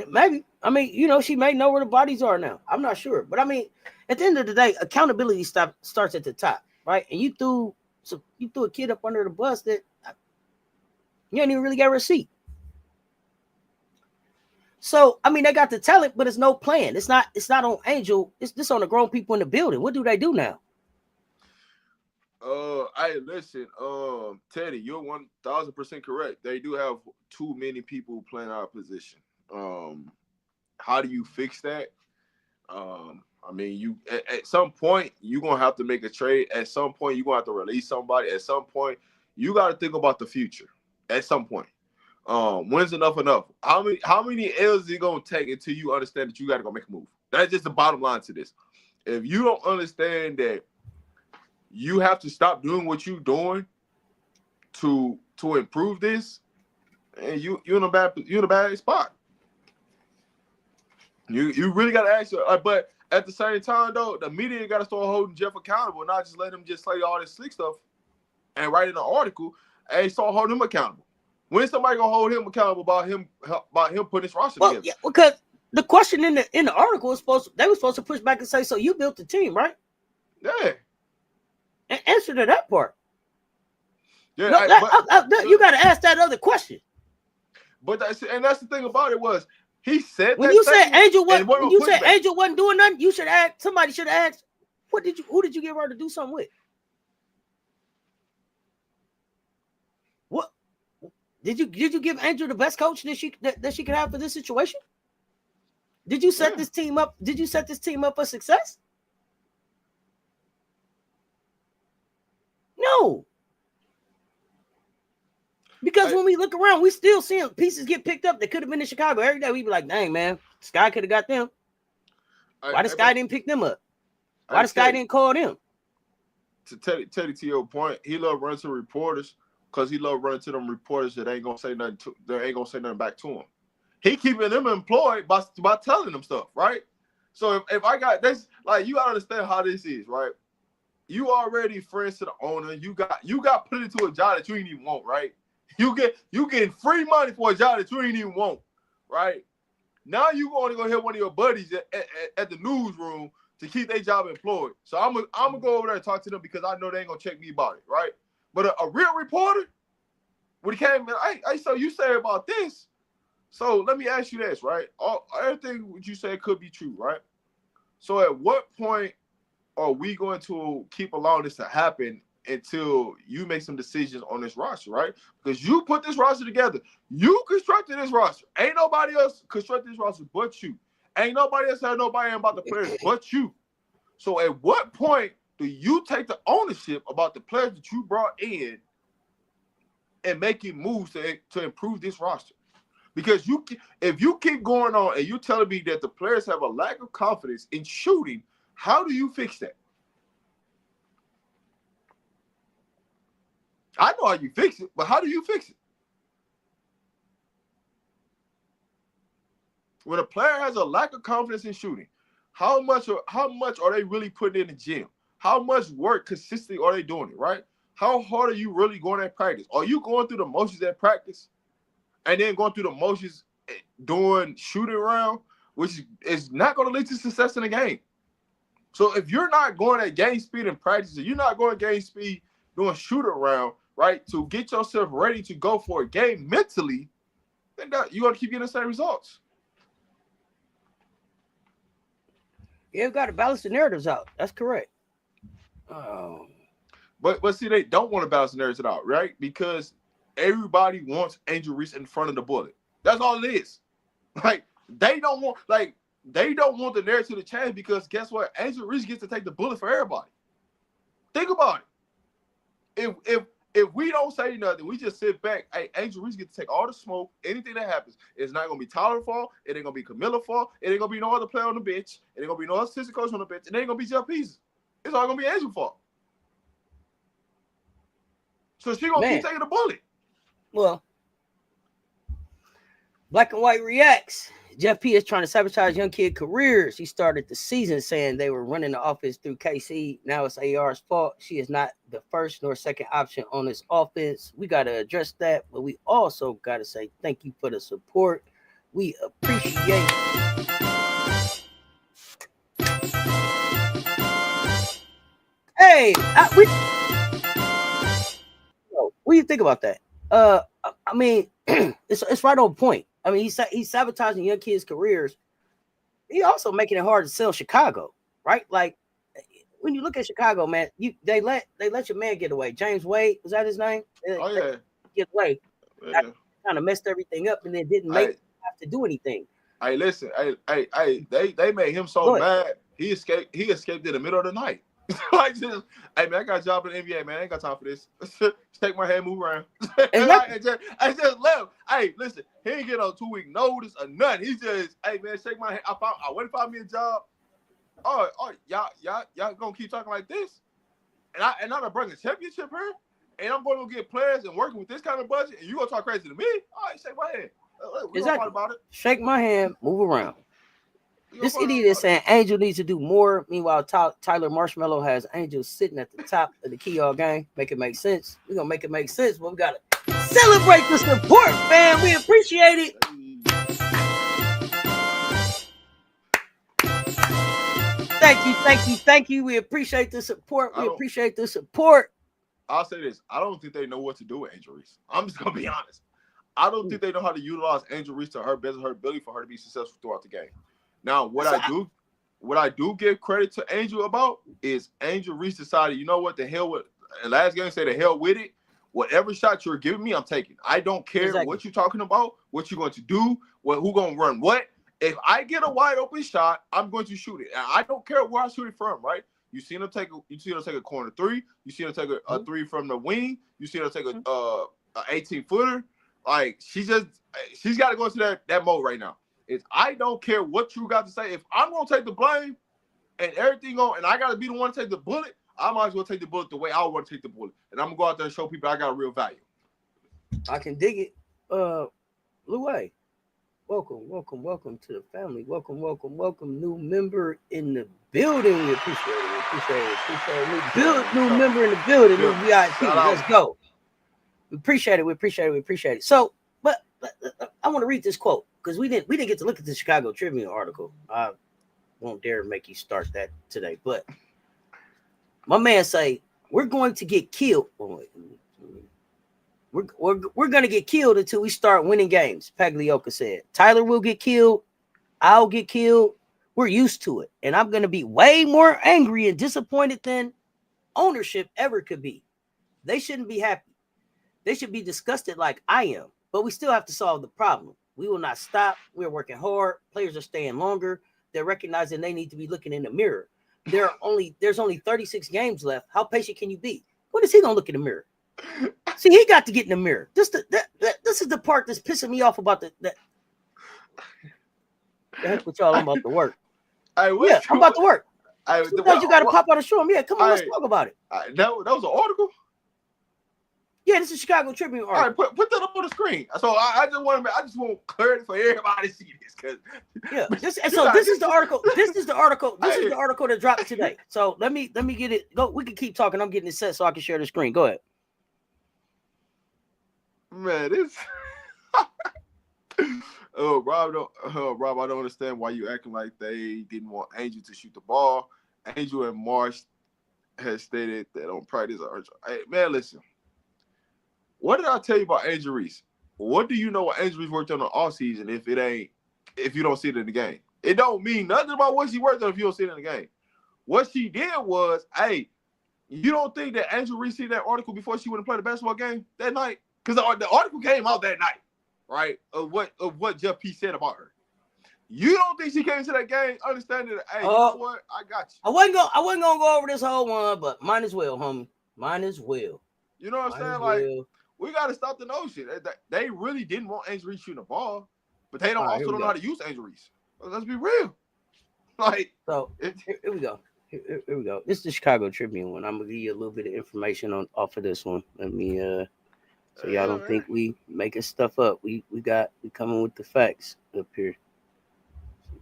Maybe. I mean, she may know where the bodies are now. I'm not sure. But I mean, at the end of the day, accountability starts at the top, right? And you threw a kid up under the bus that you ain't even really got a receipt. So, I mean, they got the talent, but it's no plan. It's not on Angel. It's just on the grown people in the building. What do they do now? Listen, Teddy, you're 1,000% correct. They do have too many people playing out of position. How do you fix that? I mean, you at some point you're gonna have to make a trade. At some point, you're gonna have to release somebody. At some point, you got to think about the future. At some point, when's enough enough? How many L's is it gonna take until you understand that you got to go make a move? That's just the bottom line to this. If you don't understand that you have to stop doing what you're doing to improve this, and you're in a bad spot. You really got to ask yourself, but at the same time, though, the media got to start holding Jeff accountable, not just let him just say all this slick stuff and write in an article and start holding him accountable. When somebody gonna hold him accountable about him putting his roster together? Yeah, because the question in the article was they were supposed to push back and say, so you built the team, right? Yeah. And answer to that part. Yeah, no, you got to ask that other question. But that's the thing about it was he said when that you said Angel Angel wasn't doing nothing, you should ask. Somebody should have asked, who did you give her to do something with? What did you give Angel the best coach that she could have for this situation? Did you set this team up? Did you set this team up for success? No. Because when we look around, we still seeing pieces get picked up that could have been in Chicago every day. We be like, dang, man, Sky could have got them. Why the Sky didn't pick them up? Why the Sky didn't call them? To Teddy, to your point, he loved running to reporters because he loved running to them reporters that ain't gonna say nothing back to him. He keeping them employed by telling them stuff, right? So if I got this, like, you gotta understand how this is, right? You already friends to the owner. You got put into a job that you didn't even want, right? You getting free money for a job that you didn't even want, right? Now you going to go hit one of your buddies at the newsroom to keep their job employed. So I'm gonna go over there and talk to them because I know they ain't gonna check me about it, right? But a real reporter, when he came in, hey, so you say about this? So let me ask you this, right? Everything what you said could be true, right? So at what point are we going to keep allowing this to happen until you make some decisions on this roster, right? Because you put this roster together. You constructed this roster. Ain't nobody else constructed this roster but you. Ain't nobody else had nobody about the players but you. So at what point do you take the ownership about the players that you brought in and making moves to improve this roster? Because if you keep going on and you telling me that the players have a lack of confidence in shooting, how do you fix that? I know how you fix it, but how do you fix it? When a player has a lack of confidence in shooting, how much are they really putting in the gym? How much work consistently are they doing it, right? How hard are you really going at practice? Are you going through the motions at practice and then going through the motions doing shooting around, which is not going to lead to success in the game? So if you're not going at game speed in practice, you're not going at game speed doing shoot around, right, to get yourself ready to go for a game mentally, then you're going to keep getting the same results. Yeah, you've got to balance the narratives out. That's correct. But see, they don't want to balance the narratives out, right? Because everybody wants Angel Reese in front of the bullet. That's all it is. Like, they don't want the narrative to change because guess what? Angel Reese gets to take the bullet for everybody. Think about it. If we don't say nothing, we just sit back. Hey, Angel Reese gets to take all the smoke. Anything that happens, it's not gonna be Tyler's fault. It ain't gonna be Kamilla fault. It ain't gonna be no other player on the bench. It ain't gonna be no assistant coach on the bench. It ain't gonna be Jeff Pease. It's all gonna be Angel's fault. So she gonna keep taking the bullet. Well, Black and White reacts. Jeff P is trying to sabotage young kid careers. He started the season saying they were running the offense through KC. Now it's AR's fault. She is not the first nor second option on this offense. We got to address that, but we also got to say thank you for the support. We appreciate it. Hey, what do you think about that? I mean, it's right on point. I mean, he's sabotaging young kids' careers. He also making it hard to sell Chicago, right? Like, when you look at Chicago, man, they let your man get away. James Wade, was that his name? Oh yeah, get away. yeah. Kind of messed everything up, and then didn't make him have to do anything. Hey, listen, they made him so mad. He escaped in the middle of the night. Like, just, hey man, I got a job in the NBA, man. I ain't got time for this. Shake my head, move around. I just left. Hey, listen, he ain't get on 2-week notice or nothing. He just, hey man, shake my head. I went to find me a job. Oh, y'all gonna keep talking like this? And I'm gonna bring a championship here, and I'm going to get players and working with this kind of budget, and you gonna talk crazy to me? All right, shake my hand. We don't fight about it. Shake my hand, move around. This idiot is saying Angel needs to do more. Meanwhile, Tyler Marshmallow has Angel sitting at the top of the key all game. Make it make sense. We're going to make it make sense, but we got to celebrate the support, fam. We appreciate it. Thank you. We appreciate the support. I'll say this. I don't think they know what to do with Angel Reese. I'm just going to be honest. I don't think they know how to utilize Angel Reese to her best of her ability for her to be successful throughout the game. Now, what I do give credit to Angel about is Angel Reese decided, you know what, the hell with, and last game say the hell with it. Whatever shot you're giving me, I'm taking. I don't care what you're talking about, what you're going to do, who going to run what. If I get a wide open shot, I'm going to shoot it. And I don't care where I shoot it from, right? You see them take a corner three. You see them take a three from the wing. You see them take a 18-footer. Like, she's got to go into that mode right now. I don't care what you got to say. If I'm gonna take the blame and everything and I gotta be the one to take the bullet, I might as well take the bullet the way I want to take the bullet. And I'm gonna go out there and show people I got a real value. I can dig it. Louis, welcome to the family. Welcome. New member in the building. We appreciate it. New member in the building. New VIP. Let's go. We appreciate it. So, but I want to read this quote. Because we didn't get to look at the Chicago Tribune article. I won't dare make you start that today. But my man say, we're going to get killed. We're going to get killed until we start winning games, Pagliocca said. Tyler will get killed. I'll get killed. We're used to it. And I'm going to be way more angry and disappointed than ownership ever could be. They shouldn't be happy. They should be disgusted like I am. But we still have to solve the problem. We will not stop. We're working hard. Players are staying longer. They're recognizing they need to be looking in the mirror. There's only 36 games left. How patient can you be? When is he gonna look in the mirror? See, he got to get in the mirror. This is the part that's pissing me off about that. Heck with y'all, I'm about to work. I'm about to work. Sometimes you got to pop out and show him. Yeah, come on, let's talk about it. That was an article. Yeah, this is Chicago Tribune article. All right, put that up on the screen. So I just want clarity for everybody to see this. This is the article. This is the article that dropped today. So let me get it. Go. We can keep talking. I'm getting it set so I can share the screen. Go ahead. Man, this. Rob, I don't understand why you acting like they didn't want Angel to shoot the ball. Angel and Marsh has stated that on practice. Hey, man, listen. What did I tell you about Angel Reese? What do you know what Angel Reese worked on the offseason if you don't see it in the game? It don't mean nothing about what she worked on if you don't see it in the game. What she did was, hey, you don't think that Angel Reese see that article before she went and played the basketball game that night? Because the article came out that night, right? Of what Jeff P said about her. You don't think she came to that game understanding that, hey, you know what? I got you. I wasn't gonna go over this whole one, but might as well, homie. Might as well. You know what I'm saying? Like, we got to stop the notion. They really didn't want Angel Reese shooting the ball, but they don't don't know how to use Angel Reese. Let's be real. Like, so here we go. Here we go. This is the Chicago Tribune one. I'm gonna give you a little bit of information off of this one. Let me so y'all don't think we making stuff up. We coming with the facts up here.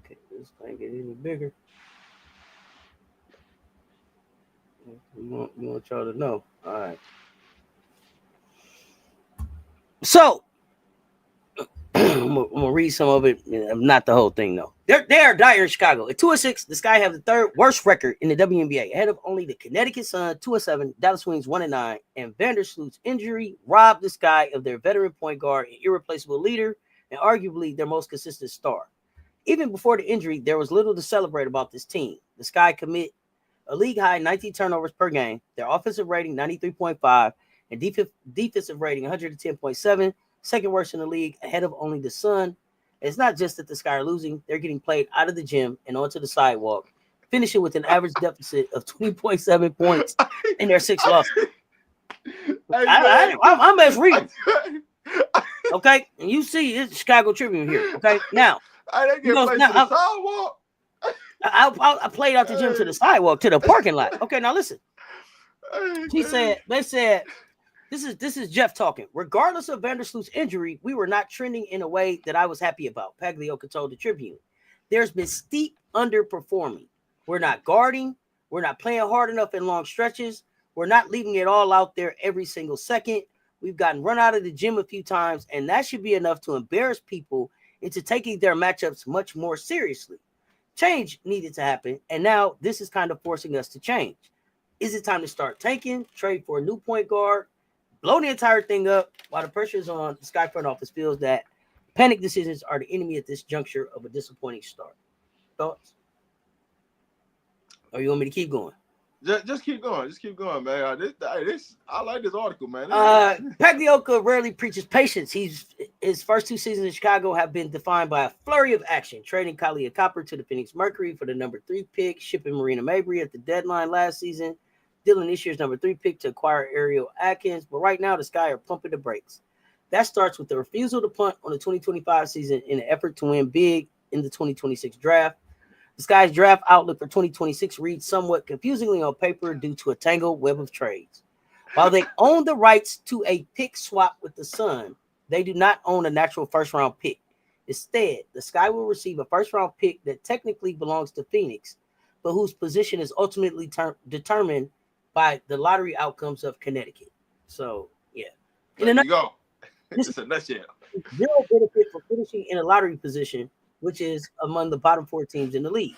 Okay, this thing get any bigger. We want y'all to know. All right. So I'm gonna read some of it, not the whole thing though. They are dire in Chicago. At 2-6, the Sky have the third worst record in the WNBA, ahead of only the Connecticut Sun 2-7, Dallas Wings 1-9, and Vandersloot's injury robbed the Sky of their veteran point guard and irreplaceable leader, and arguably their most consistent star. Even before the injury, there was little to celebrate about this team. The Sky commit a league high 19 turnovers per game. Their offensive rating 93.5 and defensive rating 110.7, second worst in the league, ahead of only the Sun. It's not just that the Sky are losing; they're getting played out of the gym and onto the sidewalk, finishing with an average deficit of 20.7 points in their 6 losses. I'm as real. Okay, and you see it's Chicago Tribune here. Okay, now they get played to the sidewalk. I played out the gym to the sidewalk to the parking lot. Okay, now listen. They said, this is Jeff talking. Regardless of Vandersloot's injury, we were not trending in a way that I was happy about, Pagliocca told the Tribune. There's been steep underperforming. We're not guarding. We're not playing hard enough in long stretches. We're not leaving it all out there every single second. We've gotten run out of the gym a few times, and that should be enough to embarrass people into taking their matchups much more seriously. Change needed to happen, and now this is kind of forcing us to change. Is it time to start tanking, trade for a new point guard, blow the entire thing up while the pressure is on? The Sky front office feels that panic decisions are the enemy at this juncture of a disappointing start. Thoughts? Or you want me to keep going? Just keep going. Just keep going, man. I like this article, man. Pagliocca rarely preaches patience. His first 2 seasons in Chicago have been defined by a flurry of action, trading Kamilla to the Phoenix Mercury for the number 3 pick, shipping Marina Mabry at the deadline last season, dealing this year's number 3 pick to acquire Ariel Atkins. But right now, the Sky are pumping the brakes. That starts with the refusal to punt on the 2025 season in an effort to win big in the 2026 draft. The Sky's draft outlook for 2026 reads somewhat confusingly on paper due to a tangled web of trades. While they own the rights to a pick swap with the Sun, they do not own a natural first-round pick. Instead, the Sky will receive a first-round pick that technically belongs to Phoenix, but whose position is ultimately determined by the lottery outcomes of Connecticut. So, yeah. There you go. It's a nutshell. Zero benefit for finishing in a lottery position, which is among the bottom 4 teams in the league.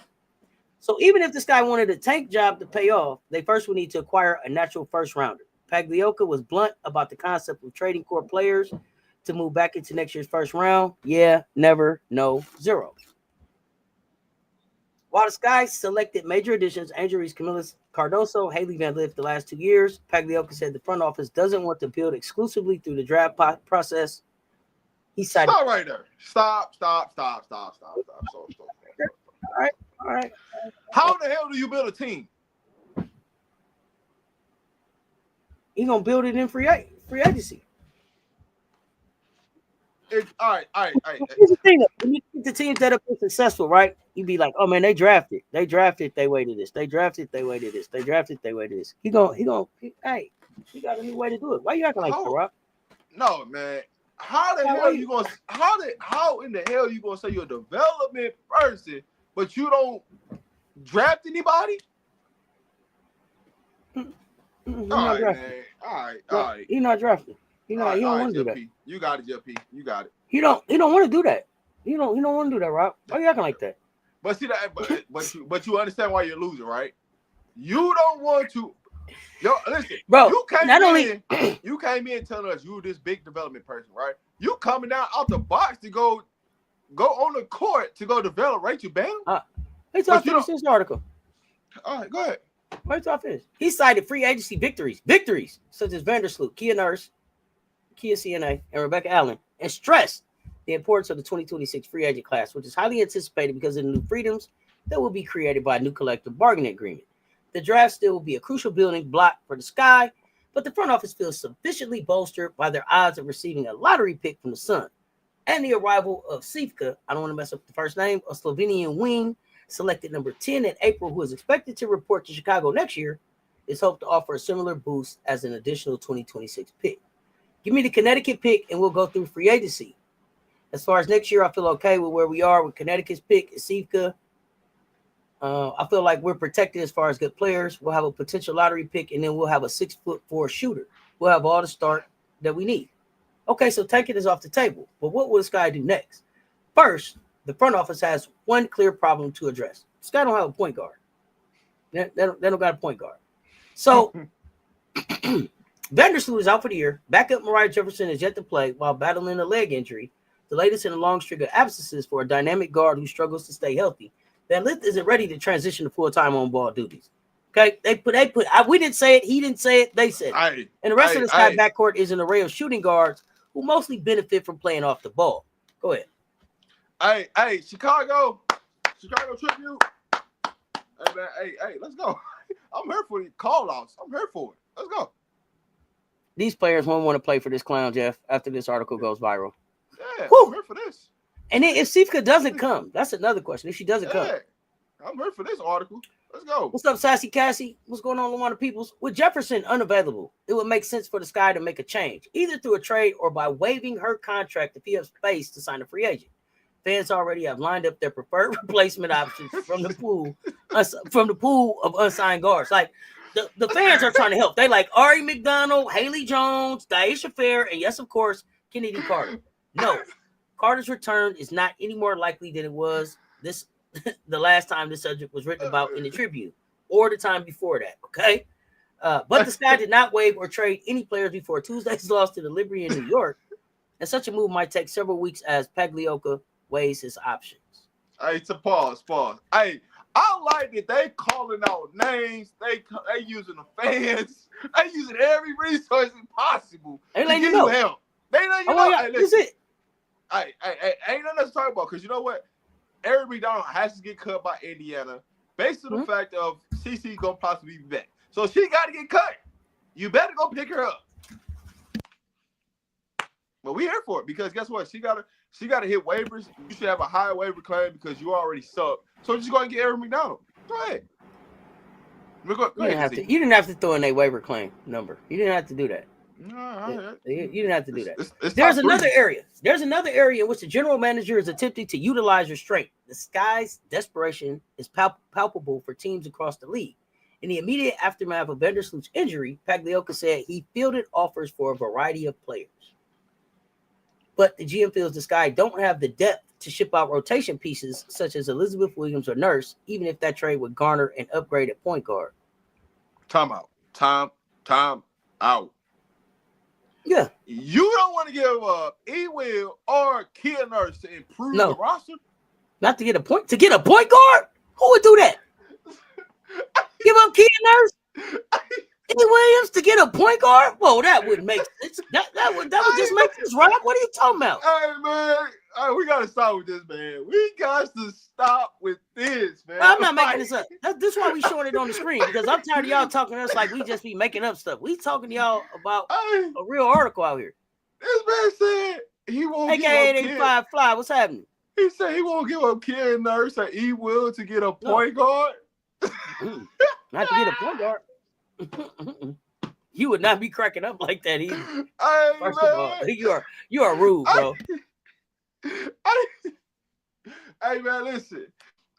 So even if this guy wanted a tank job to pay off, they first would need to acquire a natural first rounder. Pagliocca was blunt about the concept of trading core players to move back into next year's first round. Yeah, never, no, zero. While the Sky selected major additions, Angel Reese, Kamilla, Cardoso, Haley Van Lith the last 2 years, Pagliocca said the front office doesn't want to build exclusively through the draft process. He cited. Stop right there. Stop. All right. How the hell do you build a team? He's gonna build it in free agency. All right. Here's the thing: when you get the teams that have been successful, right? You'd be like, "Oh man, they drafted, they waited this, they drafted, they waited this, they drafted, they waited this." He got a new way to do it. Why you acting like that, Rob? No, man. How in the hell you gonna say you're a development person, but you don't draft anybody? All right, man. All right. You're not drafting. You don't want to do that. You got it, JP. You got it. You don't want to do that. You don't want to do that, Rob. Why you acting like that? But see that, but you understand why you're losing, right? You don't want to. Yo, listen, bro. You came in telling us you this big development person, right? You coming down out the box to go on the court to go develop, right? You ban him? Let's talk finish this article. All right, go ahead. Wait till I finish. He cited free agency victories such as Vandersloot, Kia Nurse, Kia CNA, and Rebecca Allen, and stressed the importance of the 2026 free agent class, which is highly anticipated because of the new freedoms that will be created by a new collective bargaining agreement. The draft still will be a crucial building block for the Sky, but the front office feels sufficiently bolstered by their odds of receiving a lottery pick from the Sun and the arrival of Sivka, I don't want to mess up the first name, a Slovenian wing selected number 10 in April, who is expected to report to Chicago next year, is hoped to offer a similar boost as an additional 2026 pick. Give me the Connecticut pick and we'll go through free agency. As far as next year, I feel okay with where we are with Connecticut's pick, Sivka. I feel like we're protected as far as good players. We'll have a potential lottery pick, and then we'll have a 6'4" shooter. We'll have all the start that we need. Okay, so taking is off the table. But what will the Sky do next? First, the front office has one clear problem to address. The Sky don't have a point guard. They don't got a point guard. So Vandersloot is out for the year. Backup Mariah Jefferson is yet to play while battling a leg injury, the latest in a long string of absences for a dynamic guard who struggles to stay healthy. Van Lith isn't ready to transition to full-time on-ball duties. Okay, we didn't say it. He didn't say it. They said it. And the rest of the Sky backcourt is an array of shooting guards who mostly benefit from playing off the ball. Go ahead. Hey, Chicago Tribune. Hey, man, hey, let's go. I'm here for the call-outs. I'm here for it. Let's go. These players won't want to play for this clown, Jeff, after this article goes viral. Yeah, I'm here for this. And then if Sifka doesn't come, that's another question. If she doesn't come. I'm here for this article. Let's go. What's up, Sassy Cassie? What's going on, Luana Peoples? With Jefferson unavailable, it would make sense for the Sky to make a change, either through a trade or by waiving her contract if he has space to sign a free agent. Fans already have lined up their preferred replacement options from the pool of unsigned guards. Like the fans are trying to help. They like Ari McDonald, Haley Jones, Daisha Fair, and yes, of course, Kennedy Carter. No, Carter's return is not any more likely than it was the last time this subject was written about in the Tribune, or the time before that. Okay, but the Sky did not waive or trade any players before Tuesday's loss to the Liberty in New York, and such a move might take several weeks as Pagliocca weighs his options. Hey, to pause. Hey, I like that they calling out names. They using the fans. They using every resource possible to give you help. They let you know. Yeah, that's it. Hey, ain't nothing else to talk about because you know what? Eric McDonald has to get cut by Indiana based on the fact of CC's gonna possibly be back. So she got to get cut. You better go pick her up. But we here for it because guess what? She gotta hit waivers. You should have a high waiver claim because you already suck. So just go and get Eric McDonald. Go ahead. You didn't have to throw in a waiver claim number. You didn't have to do that. No, you didn't have to do that. It's There's another area. There's another area in which the general manager is attempting to utilize restraint. The Sky's desperation is palpable for teams across the league. In the immediate aftermath of Vandersloot's injury, Pagliocca said he fielded offers for a variety of players. But the GM feels the Sky don't have the depth to ship out rotation pieces such as Elizabeth Williams or Nurse, even if that trade would garner an upgrade at point guard. Time out. Yeah. You don't want to give up E-Will or Kia Nurse to improve the roster? Not to get a point guard? Who would do that? Give up Kia Nurse? E. Williams to get a point guard? Whoa, that wouldn't make sense. That would just make sense, right? What are you talking about? Hey, man. We got to stop with this, man. We got to stop with this, man. I'm not making this up. This is why we showing it on the screen, because I'm tired of y'all talking to us like we just be making up stuff. We talking to y'all about a real article out here. This man said he won't give up Fly. What's happening? He said he won't give up Kia Nurse and E-Will to get a point guard. Not to get a point guard. You would not be cracking up like that either. First of all, you are rude, bro. Hey man, listen.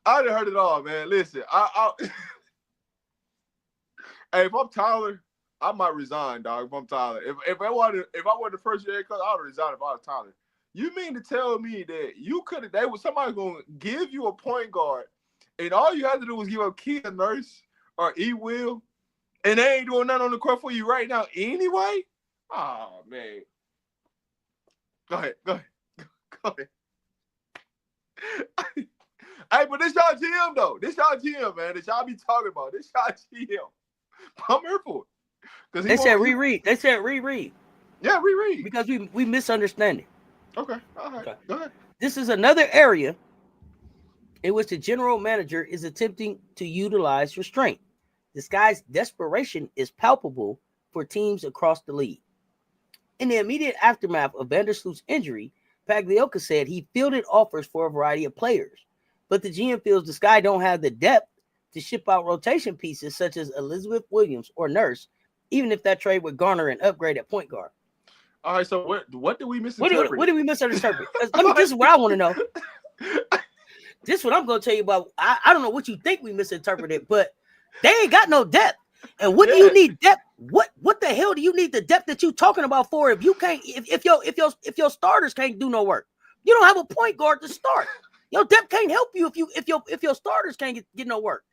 I done heard it all, man. Listen, hey, if I'm Tyler, I might resign, dog. If I'm Tyler, if I were the first year coach, I would resign if I was Tyler. You mean to tell me that somebody gonna give you a point guard, and all you had to do was give up Kia Nurse or E-Will? And they ain't doing nothing on the court for you right now anyway? Oh, man. Go ahead. Hey, but this y'all GM, though. This y'all GM, man. This y'all be talking about. This y'all GM. I'm here for it. They said reread. Yeah, reread. Because we misunderstand it. Okay. All right. Okay. Go ahead. This is another area in which the general manager is attempting to utilize restraint. The Sky's desperation is palpable for teams across the league. In the immediate aftermath of Vandersloot's injury, Pagliocca said he fielded offers for a variety of players, but the GM feels the Sky don't have the depth to ship out rotation pieces such as Elizabeth Williams or Nurse, even if that trade would garner an upgrade at point guard. All right, so what did we misinterpret? What did we misinterpret? This is what I want to know. This is what I'm going to tell you about. I don't know what you think we misinterpreted, but they ain't got no depth. And what do you need depth? What the hell do you need the depth that you talking about for if you can't if your starters can't do no work? You don't have a point guard to start. Your depth can't help you if your starters can't get no work.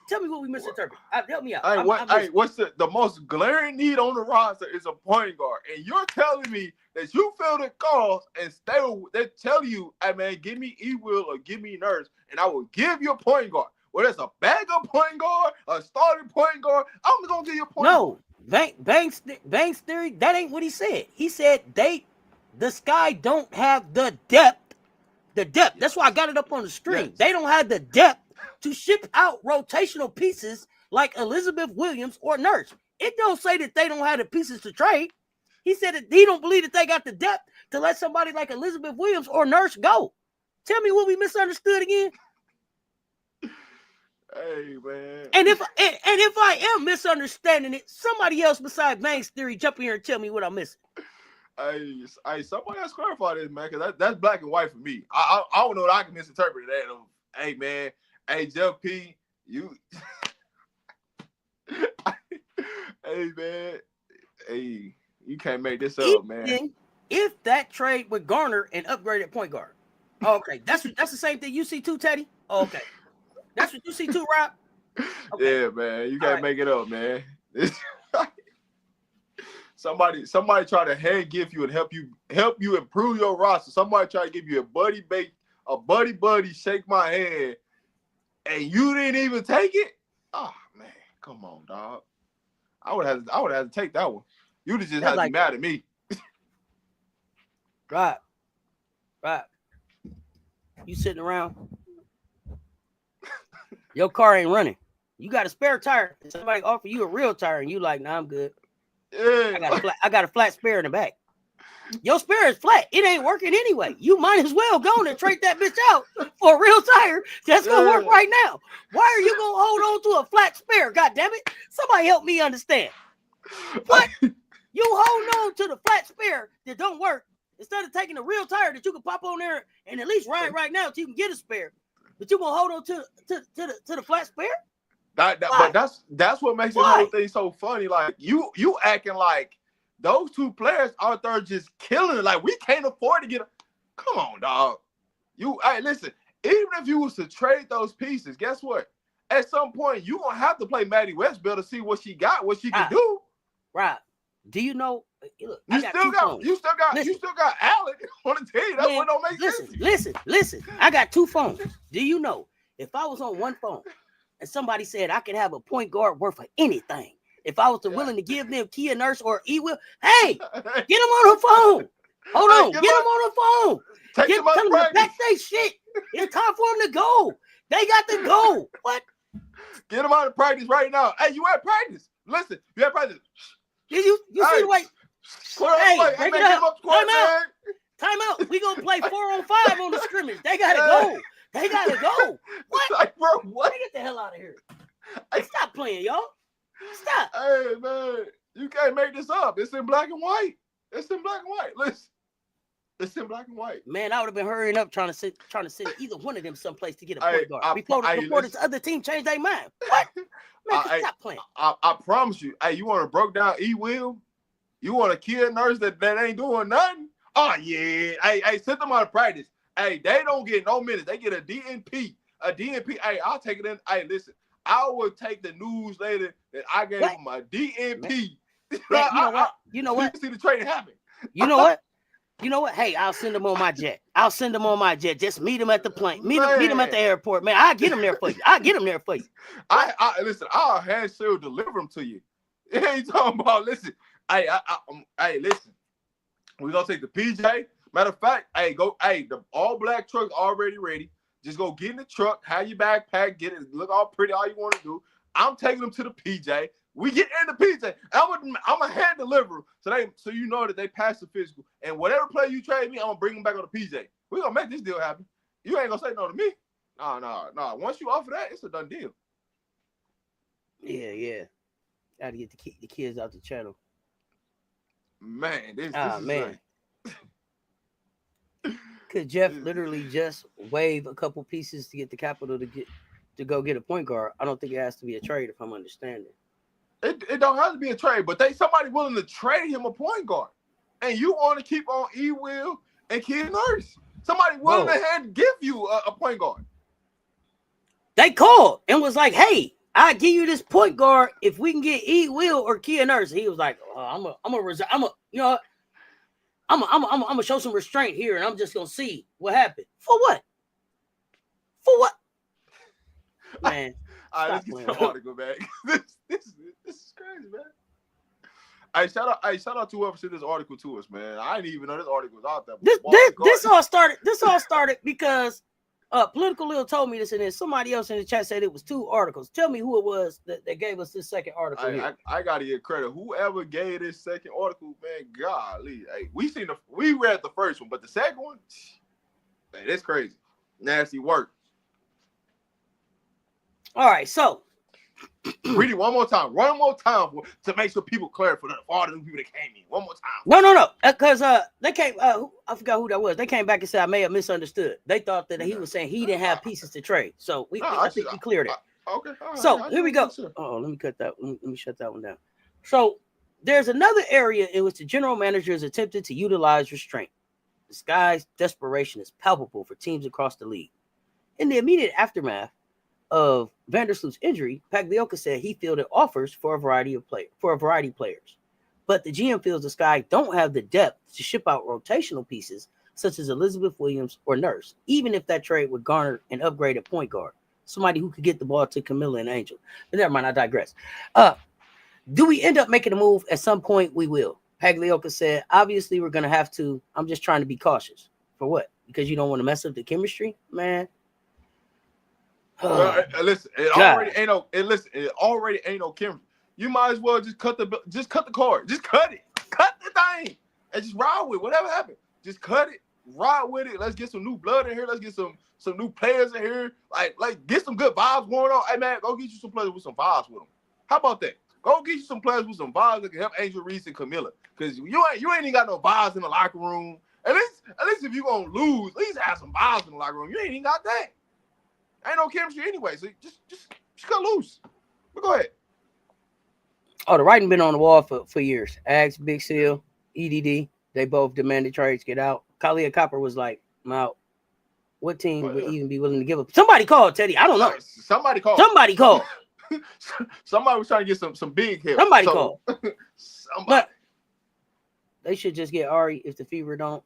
Tell me what we misinterpreted. Help me out. What's the most glaring need on the roster is a point guard, and you're telling me that you feel the calls and they tell you, hey man, give me E-Will or give me Nurse, and I will give you a point guard. whether it's a backup point guard, a starting point guard, I'm gonna give you a point. No, Banks theory. That ain't what he said. He said the Sky don't have the depth. The depth. That's why I got it up on the screen. Yes. They don't have the depth to ship out rotational pieces like Elizabeth Williams or Nurse. It don't say that they don't have the pieces to trade. He said that he don't believe that they got the depth to let somebody like Elizabeth Williams or Nurse go. Tell me what we misunderstood again. Hey, man. And if I am misunderstanding it, somebody else besides Banks theory jump in here and tell me what I'm missing. Hey, somebody else clarify this, man, because that's black and white for me. I don't know what I can misinterpret that. Hey, man. Hey, Jeff P, you. Hey, man. Hey. You can't make this up, man. If that trade with Garner and upgraded point guard. Okay, that's the same thing you see too, Teddy. Okay. That's what you see too, Rob. Okay. Yeah, man. You can't make it up, man. Somebody try to hand gift you and help you improve your roster. Somebody try to give you a buddy, shake my hand, and you didn't even take it. Oh man, come on, dog. I would have to take that one. You just had to be mad at me. Right. You sitting around. Your car ain't running. You got a spare tire. Somebody offer you a real tire, and you like, nah, I'm good. Yeah. I got a flat spare in the back. Your spare is flat. It ain't working anyway. You might as well go and trade that bitch out for a real tire that's gonna work right now. Why are you gonna hold on to a flat spare? God damn it! Somebody help me understand. What? You hold on to the flat spare that don't work instead of taking a real tire that you can pop on there and at least ride right now until you can get a spare. But you gonna hold on to the flat spare? But that's what makes the whole thing so funny. Like you acting like those two players out there just killing it. Like we can't afford to get them. Come on, dog. Listen. Even if you was to trade those pieces, guess what? At some point, you gonna have to play Maddie Westbell to see what she got, what she can do. Right. Do you know? Look, you still got Alec on the team. That's what don't make sense. Listen. I got two phones. Do you know if I was on one phone and somebody said I could have a point guard worth of anything, if I was willing to give them Kia Nurse or E-Will, hey, get them on the phone. Hold on, get them on the phone. Tell them to pack their shit. It's time for them to go. They got to go. What? Get them out of practice right now. Hey, you at practice? Listen, you at practice. You see the way? Hey, break it up. Time out. We gonna play 4-on-5 on the scrimmage. They gotta go. What? Like, bro, what? Get the hell out of here. Hey, stop playing, y'all. Stop. Hey, man, you can't make this up. It's in black and white. Listen, it's in black and white. Man, I would have been hurrying up trying to send either one of them someplace to get a point guard before this other team changed their mind. What? Man, stop playing. I promise you. Hey, you want to broke down E-Will? You want a Kia Nurse that ain't doing nothing? Oh yeah. Hey, send them out of practice. Hey, they don't get no minutes. They get a DNP. Hey, I'll take it in. Hey, listen. I will take the news later that I gave them a DNP. You know what? You see the trade happen. You know what? Hey, I'll send them on my jet. Just meet them at the plane. Meet them at the airport, man. I'll get them there for you. Listen. I'll hand seal deliver them to you. It ain't talking about. Listen. Hey, listen. We gonna take the PJ. Matter of fact, the all black truck's already ready. Just go get in the truck, have your backpack, get it, look all pretty, all you want to do. I'm taking them to the PJ. We get in the PJ. I'm a hand deliver so you know that they pass the physical. And whatever player you trade me, I'm gonna bring them back on the PJ. We're gonna make this deal happen. You ain't gonna say no to me. No. Once you offer that, it's a done deal. Yeah. Gotta get the kids out the channel. Man, this man. Could Jeff literally just waive a couple pieces to get the capital to go get a point guard? I don't think it has to be a trade if I'm understanding. It don't have to be a trade, but somebody willing to trade him a point guard. And you want to keep on E-Will and Kia Nurse. Somebody willing to give you a point guard. They called and was like, hey, I give you this point guard if we can get E-Will or Kia Nurse. He was like, I'm gonna show some restraint here, and I'm just gonna see what happened. For what? man. All right, let's get to the article, man. This is crazy, man. Hey, shout out to whoever sent this article to us, man. I didn't even know this article was out there. This all started because Political Lil told me this, and then somebody else in the chat said it was 2 articles. Tell me who it was that gave us this second article here. I gotta give credit. Whoever gave this second article, man, golly. Hey, we read the first one, but the second one, man, that's crazy. Nasty work. All right, so read it one more time to make sure people clear for all the new people that came in. One more time. No, because they came. I forgot who that was. They came back and said I may have misunderstood. They thought that he was saying he didn't have pieces to trade. So I think we cleared it. Okay. Right, so here we go. Oh, let me cut that. Let me shut that one down. So there's another area in which the general manager is attempted to utilize restraint. The sky's desperation is palpable for teams across the league. In the immediate aftermath of Vandersloot's injury, Pagliocca said he fielded offers for a variety of players. But the GM feels the Sky don't have the depth to ship out rotational pieces such as Elizabeth Williams or Nurse, even if that trade would garner an upgraded point guard, somebody who could get the ball to Kamilla and Angel. But never mind, I digress. Do we end up making a move? At some point, we will. Pagliocca said, obviously, we're going to have to. I'm just trying to be cautious. For what? Because you don't want to mess up the chemistry? Man. Listen, it already ain't no chemistry. You might as well just cut the cord. Just cut it. Cut the thing. And just ride with it. Whatever happened. Just cut it. Ride with it. Let's get some new blood in here. Let's get some new players in here. Like get some good vibes going on. Hey man, go get you some players with some vibes with them. How about that? Go get you some players with some vibes that can help Angel, Reese, and Kamilla. Because you ain't even got no vibes in the locker room. At least if you're gonna lose, at least have some vibes in the locker room. You ain't even got that. Ain't no chemistry anyway, so just cut loose. But go ahead. Oh, the writing been on the wall for years. Ags, Big Seal, EDD, they both demanded trades get out. Kalia Copper was like, I'm out. What team would even be willing to give up? Somebody called, Teddy. I don't know. Somebody called. Somebody was trying to get some big help. Somebody called. But they should just get Ari if the Fever don't.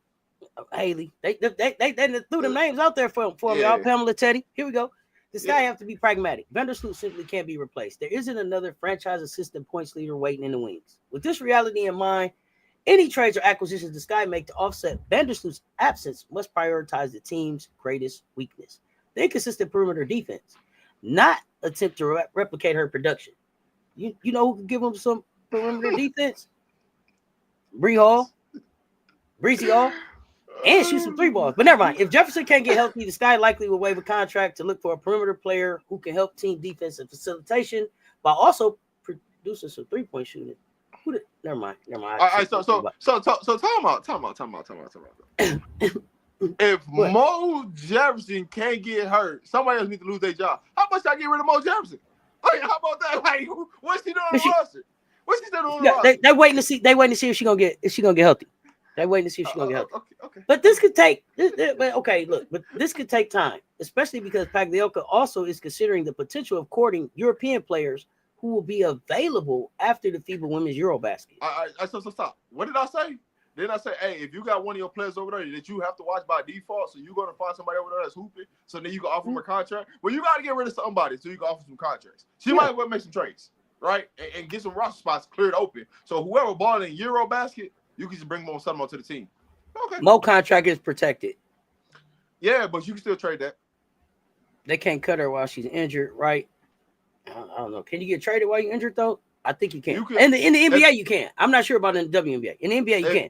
Haley, they threw them names out there for me. Y'all, Pamela, Teddy. Here we go. This guy have to be pragmatic. Vandersloot simply can't be replaced. There isn't another franchise assistant points leader waiting in the wings. With this reality in mind, any trades or acquisitions the Sky make to offset Vandersloot's absence must prioritize the team's greatest weakness: the inconsistent perimeter defense, not attempt to replicate her production. You know who can give them some perimeter defense? Breezy Hall. And shoot some 3 balls. But never mind. If Jefferson can't get healthy, the Sky likely will waive a contract to look for a perimeter player who can help team defense and facilitation while also producing some 3-point shooting. Never mind. All right, so time out. If Mo Jefferson can't get hurt, somebody else needs to lose their job. How much I get rid of Mo Jefferson? Like, how about that? Like, what's he doing on the roster? What's he still doing on the roster? They waiting to see. They waiting to see if she gonna get healthy. They waiting to see if she's gonna get healthy. Okay. But this could take. But this could take time, especially because Pagliocca also is considering the potential of courting European players who will be available after the FIBA Women's Eurobasket. So stop. What did I say? Didn't I say, hey, if you got one of your players over there that you have to watch by default, so you're going to find somebody over there that's hooping, so then you can offer them a contract? Well, you got to get rid of somebody so you can offer some contracts. She might as well make some trades, right? And get some roster spots cleared open. So whoever bought in Eurobasket, you can just bring Mo Sutton to the team. Okay. Mo contract is protected. Yeah, but you can still trade that. They can't cut her while she's injured, right? I don't know. Can you get traded while you're injured, though? I think you can. In the NBA, you can. I'm not sure about in the WNBA. In the NBA, you can.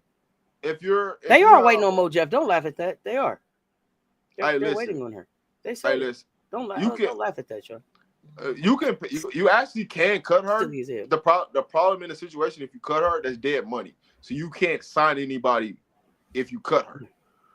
They are waiting on Mo Jeff. Don't laugh at that. They are. They're waiting on her. They say, don't laugh at that, Sean. You actually can cut her. The problem in the situation, if you cut her, that's dead money. So you can't sign anybody if you cut her.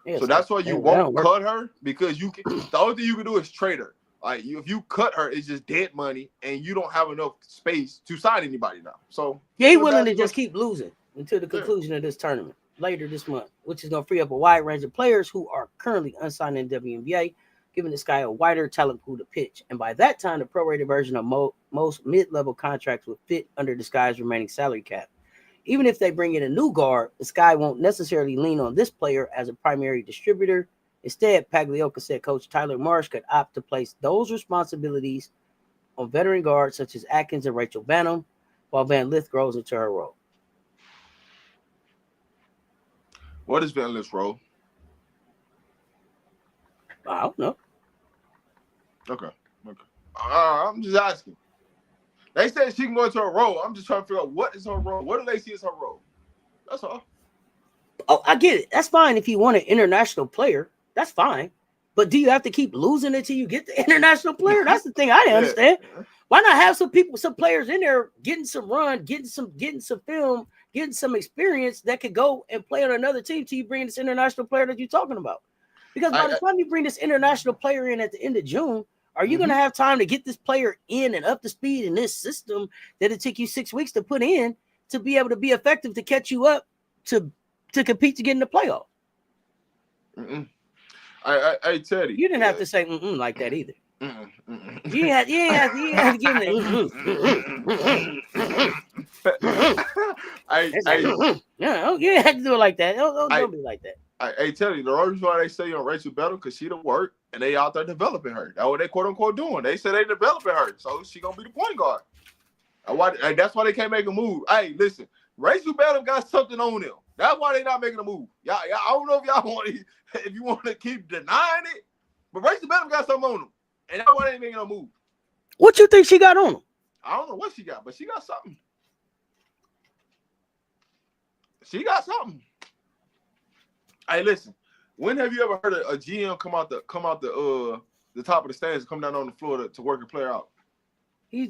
Yeah, so that's why you won't cut her, because you can. The only thing you can do is trade her. Like if you cut her, it's just dead money, and you don't have enough space to sign anybody now. So he's willing to just keep losing until the conclusion of this tournament later this month, which is going to free up a wide range of players who are currently unsigned in WNBA, giving this guy a wider talent pool to pitch. And by that time, the prorated version of most mid-level contracts would fit under the Sky's remaining salary cap. Even if they bring in a new guard, the Sky won't necessarily lean on this player as a primary distributor Instead, Pagliocca said Coach Tyler Marsh could opt to place those responsibilities on veteran guards such as Atkins and Rachel Banham, while Van Lith grows into her role. What is Van Lith's role? I don't know. Okay. I'm just asking. They said she can go into her role. I'm just trying to figure out what is her role. What do they see as her role? That's all. Oh, I get it. That's fine if you want an international player. That's fine. But do you have to keep losing until you get the international player? That's the thing I didn't understand. Why not have some players in there getting some run, getting some film, getting some experience that could go and play on another team till you bring this international player that you're talking about? Because by the time you bring this international player in at the end of June, are you going to have time to get this player in and up to speed in this system that it took you 6 weeks to put in to be able to be effective to catch you up to compete to get in the playoff? Hey, Teddy. You didn't have to say like that either. You had to give me you had to do it like that. Don't be like that. Hey, Teddy, the reason why they say on Rachel better because she don't work and they out there developing her. That's what they quote unquote doing. They say they developing her, so she gonna be the point guard. That's why they can't make a move. Hey, listen, Rachel Banham got something on them. That's why they not making a move. Y'all, I don't know if you want to keep denying it, but Rachel Banham got something on them, and that's why they ain't making a move. What you think she got on them? I don't know what she got, but she got something. She got something. Hey, listen. When have you ever heard a GM come out the top of the stands and come down on the floor to work a player out? You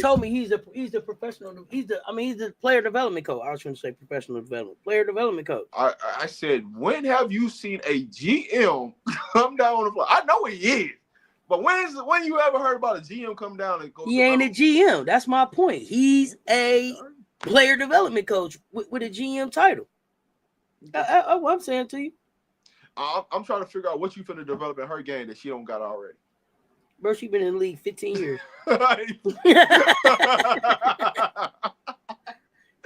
told me he's the professional. He's the player development coach. I was trying to say professional development, player development coach. I said, when have you seen a GM come down on the floor? I know he is, but when you ever heard about a GM come down and go? He ain't a GM. That's my point. He's a player development coach with a GM title. What I'm saying to you. I'm trying to figure out what you finna develop in her game that she don't got already. Bro, she been in the league 15 years.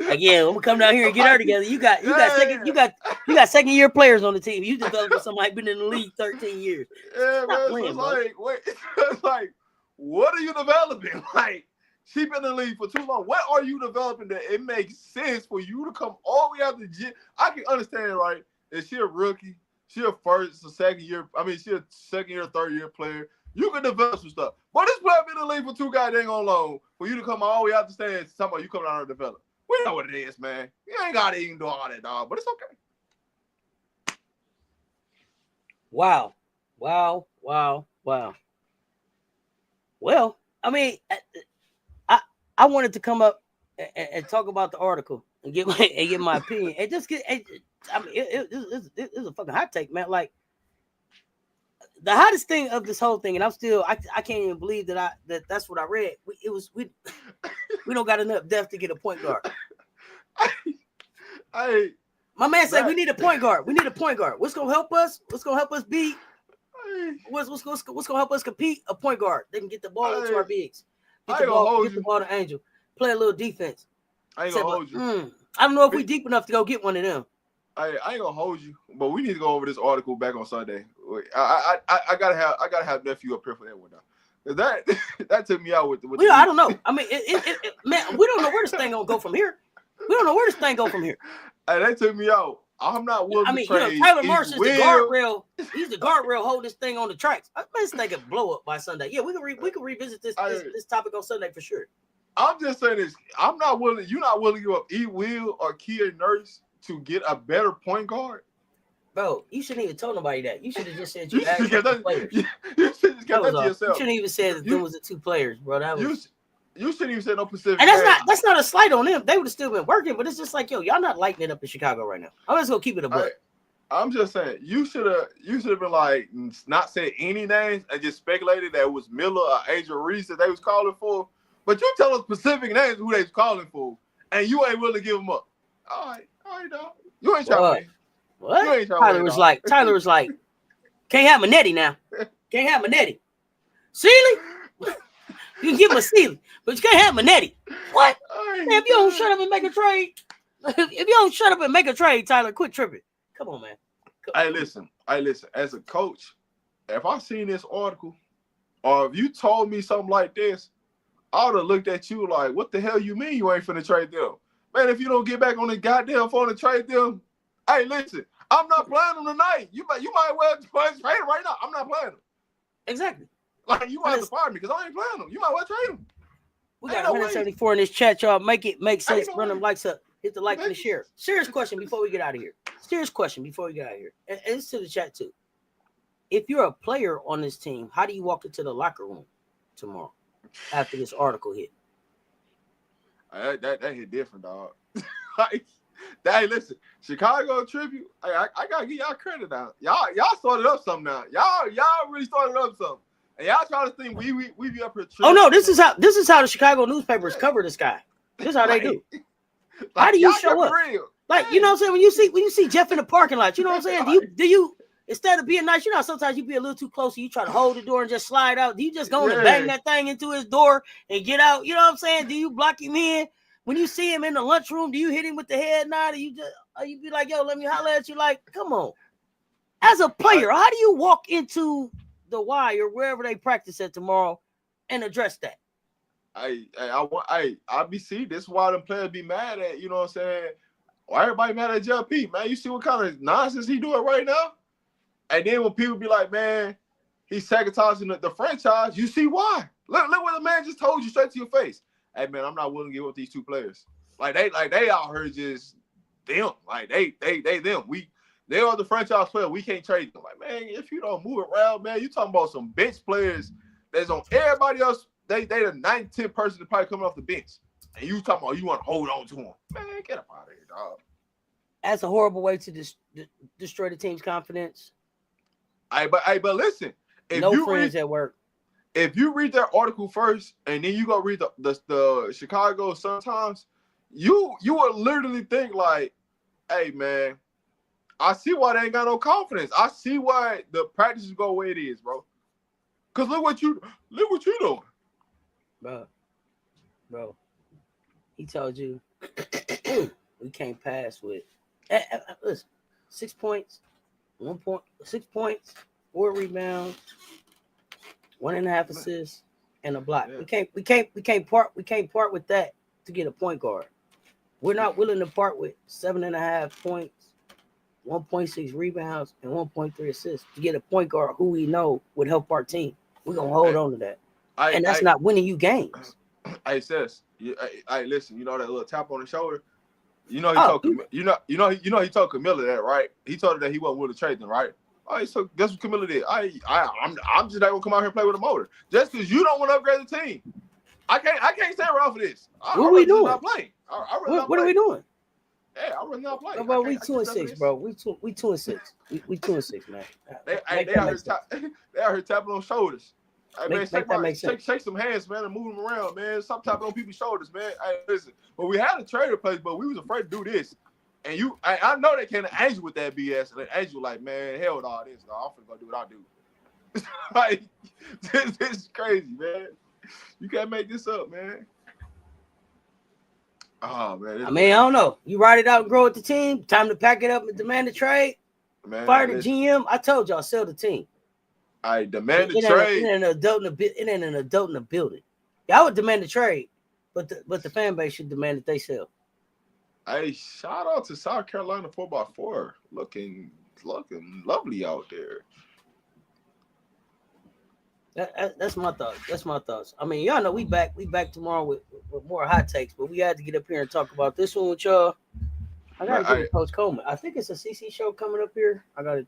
Again, I'm gonna come down here and get her together. You got second year players on the team. You developing somebody been in the league 13 years. Yeah, man. It's like, what are you developing? Like, she been in the league for too long. What are you developing that it makes sense for you to come all the way out the gym? I can understand, right? Is she a rookie? She a second year, third year player. You can develop some stuff. But this player been in the league for too goddamn long for you to come all the way out the stands. Somebody you come out and develop. We know what it is, man. You ain't got to even do all that, dog. But it's okay. Wow. Well, I mean, I wanted to come up and talk about the article and get my opinion. And just get. It's a fucking hot take, man. Like, the hottest thing of this whole thing, and I can't even believe that's what I read. We don't got enough depth to get a point guard. My man said we need a point guard. We need a point guard. What's gonna help us? What's gonna help us be? What's gonna help us compete? A point guard. They can get the ball to our bigs. Get the ball to Angel. Play a little defense. I ain't gonna hold you. I don't know if we deep enough to go get one of them. I ain't gonna hold you, but we need to go over this article back on Sunday. I gotta have nephew up here for that one now. That took me out with I don't know. I mean, man, we don't know where this thing gonna go from here. Hey, that took me out. I'm not willing to trade. Tyler Marsh is the guardrail. He's the guardrail holding this thing on the tracks. I bet this thing could blow up by Sunday. Yeah, we can revisit this topic on Sunday for sure. I'm just saying this. I'm not willing. You're not willing to give up E. Will or Kia Nurse to get a better point guard? Bro, you shouldn't even tell nobody that. You should have just said you asked for two players. You should just get that to yourself. You shouldn't even say that them was the two players, bro. You shouldn't even say no Pacific. And that's not a slight on them. They would have still been working, but it's just like, yo, y'all not lighting it up in Chicago right now. I'm just gonna keep it a buck. I'm just saying, you should have been like not saying any names and just speculated that it was Miller or Angel Reese that they was calling for. But you tell us specific names who they was calling for, and you ain't willing to give them up. All right, dog. You ain't trying to win. What? Tyler was like, can't have Manetti now. Can't have Manetti. Sealy? You can give him a Sealy, but you can't have Manetti. What? Man, if you don't shut up and make a trade, Tyler, quit tripping. Come on, man. Hey, listen. As a coach, if I seen this article, or if you told me something like this, I would have looked at you like, what the hell you mean you ain't finna trade them? Man, if you don't get back on the goddamn phone and trade them, hey, listen, I'm not playing them tonight. You might well trade them right now. I'm not playing them. Exactly. Like, you might have to fire me because I ain't playing them. You might well trade them. We got 174 in this chat, y'all. Make sense. Run them likes up. Hit the like and the share. Serious question before we get out of here. And it's to the chat, too. If you're a player on this team, how do you walk into the locker room tomorrow after this article hit? That hit different, dog. Hey, listen, Chicago Tribune. I gotta give y'all credit now. Y'all started up something now. Y'all really started up something. And y'all try to think we be up here. Oh no, this is how the Chicago newspapers cover this guy. This is how they do. How do you show up? Like, you know what I'm saying? When you see Jeff in the parking lot, you know what I'm saying? Do you instead of being nice, you know, sometimes you be a little too close and you try to hold the door and just slide out. Do you just go and bang that thing into his door and get out? You know what I'm saying? Do you block him in? When you see him in the lunchroom, do you hit him with the head nod? Or you be like, yo, let me holler at you? Like, come on. As a player, how do you walk into the Y or wherever they practice at tomorrow and address that? I be see this is why them players be mad at, you know what I'm saying? Why everybody mad at Jeff P, man? You see what kind of nonsense he doing right now? And then when people be like, man, he's sabotaging the franchise, you see why? Look what the man just told you straight to your face. Hey man, I'm not willing to give up these two players. Like they out here just them. Like they them. They are the franchise player. We can't trade them. Like, man, if you don't move around, man, you talking about some bench players that's on everybody else. They the 9th, 10th person to probably coming off the bench. And you talking about you want to hold on to them. Man, get up out of here, dog. That's a horrible way to destroy the team's confidence. But listen, if no you friends at work. If you read that article first and then you go read the Chicago Sun-Times, you will literally think like, hey man, I see why they ain't got no confidence. I see why the practices go the way it is, bro. Cause look what you doing. Bro. He told you we can't pass with listen, 6 points, 1 point, 6 points, 4 rebounds, 1.5 assists, and a block. Yeah. We can't part with that to get a point guard. We're not willing to part with 7.5 points, 1.6 rebounds, and 1.3 assists to get a point guard who we know would help our team. We're gonna hold on to that. And that's not winning you games. Hey, Cess, listen, you know that little tap on the shoulder? You know he told he told Kamilla that, right? He told her that he wasn't willing to trade them, right? All right, so guess what Kamilla did? I'm just not gonna come out here and play with a motor. Just because you don't want to upgrade the team. I can't stand around for this. What are we doing? Not playing. What are we doing? Yeah, I really not playing. Bro, we 2-6, bro. We 2-6. We 2-6, man. They out here tapping on shoulders. Hey, man, shake some hands, man, and move them around, man. Stop tapping on people's shoulders, man. Hey, listen, but we had a trader place, but we was afraid to do this. And I know they can't Angel with that BS. And Angel like, man, hell with all this, dog. I'm finna go do what I do. Like, this is crazy, man. You can't make this up, man. Oh, man. I don't know. You ride it out and grow with the team. Time to pack it up and demand a trade. Man, fire the GM. I told y'all, sell the team. I demand a trade. It ain't an adult in the building. Y'all would demand a trade, but the fan base should demand that they sell. Hey, shout out to South Carolina 4x4, looking lovely out there. That's my thoughts. I mean, y'all know we back tomorrow with more hot takes, but we had to get up here and talk about this one with y'all. I gotta get with Coach Coleman. I think it's a CC show coming up here. I gotta.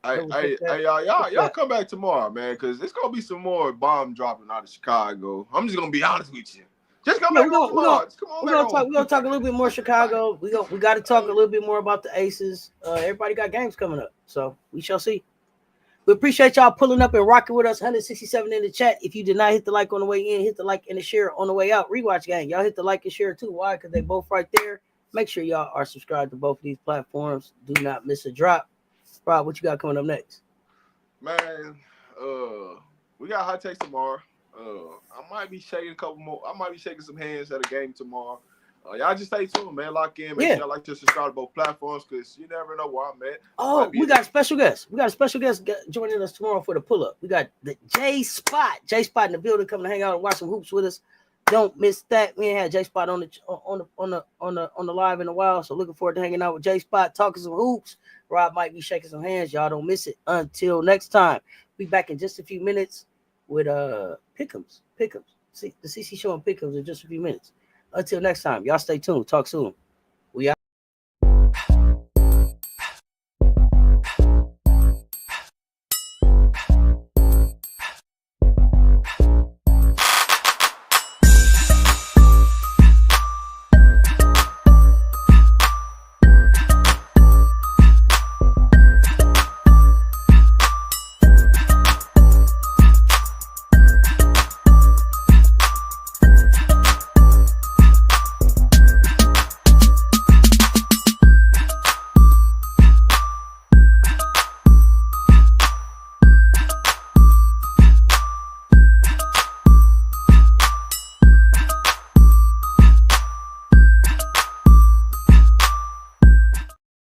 Y'all come back tomorrow, man, because it's gonna be some more bomb dropping out of Chicago. I'm just gonna be honest with you. Just come back tomorrow. We're gonna talk a little bit more Chicago. We got to talk a little bit more about the Aces. Everybody got games coming up, so we shall see. We appreciate y'all pulling up and rocking with us. 167 in the chat. If you did not hit the like on the way in, hit the like and the share on the way out. Rewatch gang, y'all hit the like and share too. Why? Because they both right there. Make sure y'all are subscribed to both of these platforms. Do not miss a drop. Rob, what you got coming up next? Man, we got hot takes tomorrow. I might be shaking a couple more. I might be shaking some hands at a game tomorrow. Y'all just stay tuned, man. Lock in. Make sure y'all like to subscribe to both platforms because you never know where I'm at. Oh, we got a special guest. We got a special guest joining us tomorrow for the pull-up. We got the J Spot. J Spot in the building, coming to hang out and watch some hoops with us. Don't miss that. We ain't had J Spot on the live in a while, so looking forward to hanging out with J Spot, talking some hoops. Rob might be shaking some hands. Y'all don't miss it. Until next time, be back in just a few minutes with Pick'ems. See the CC show and Pick'ems in just a few minutes. Until next time, y'all stay tuned. Talk soon.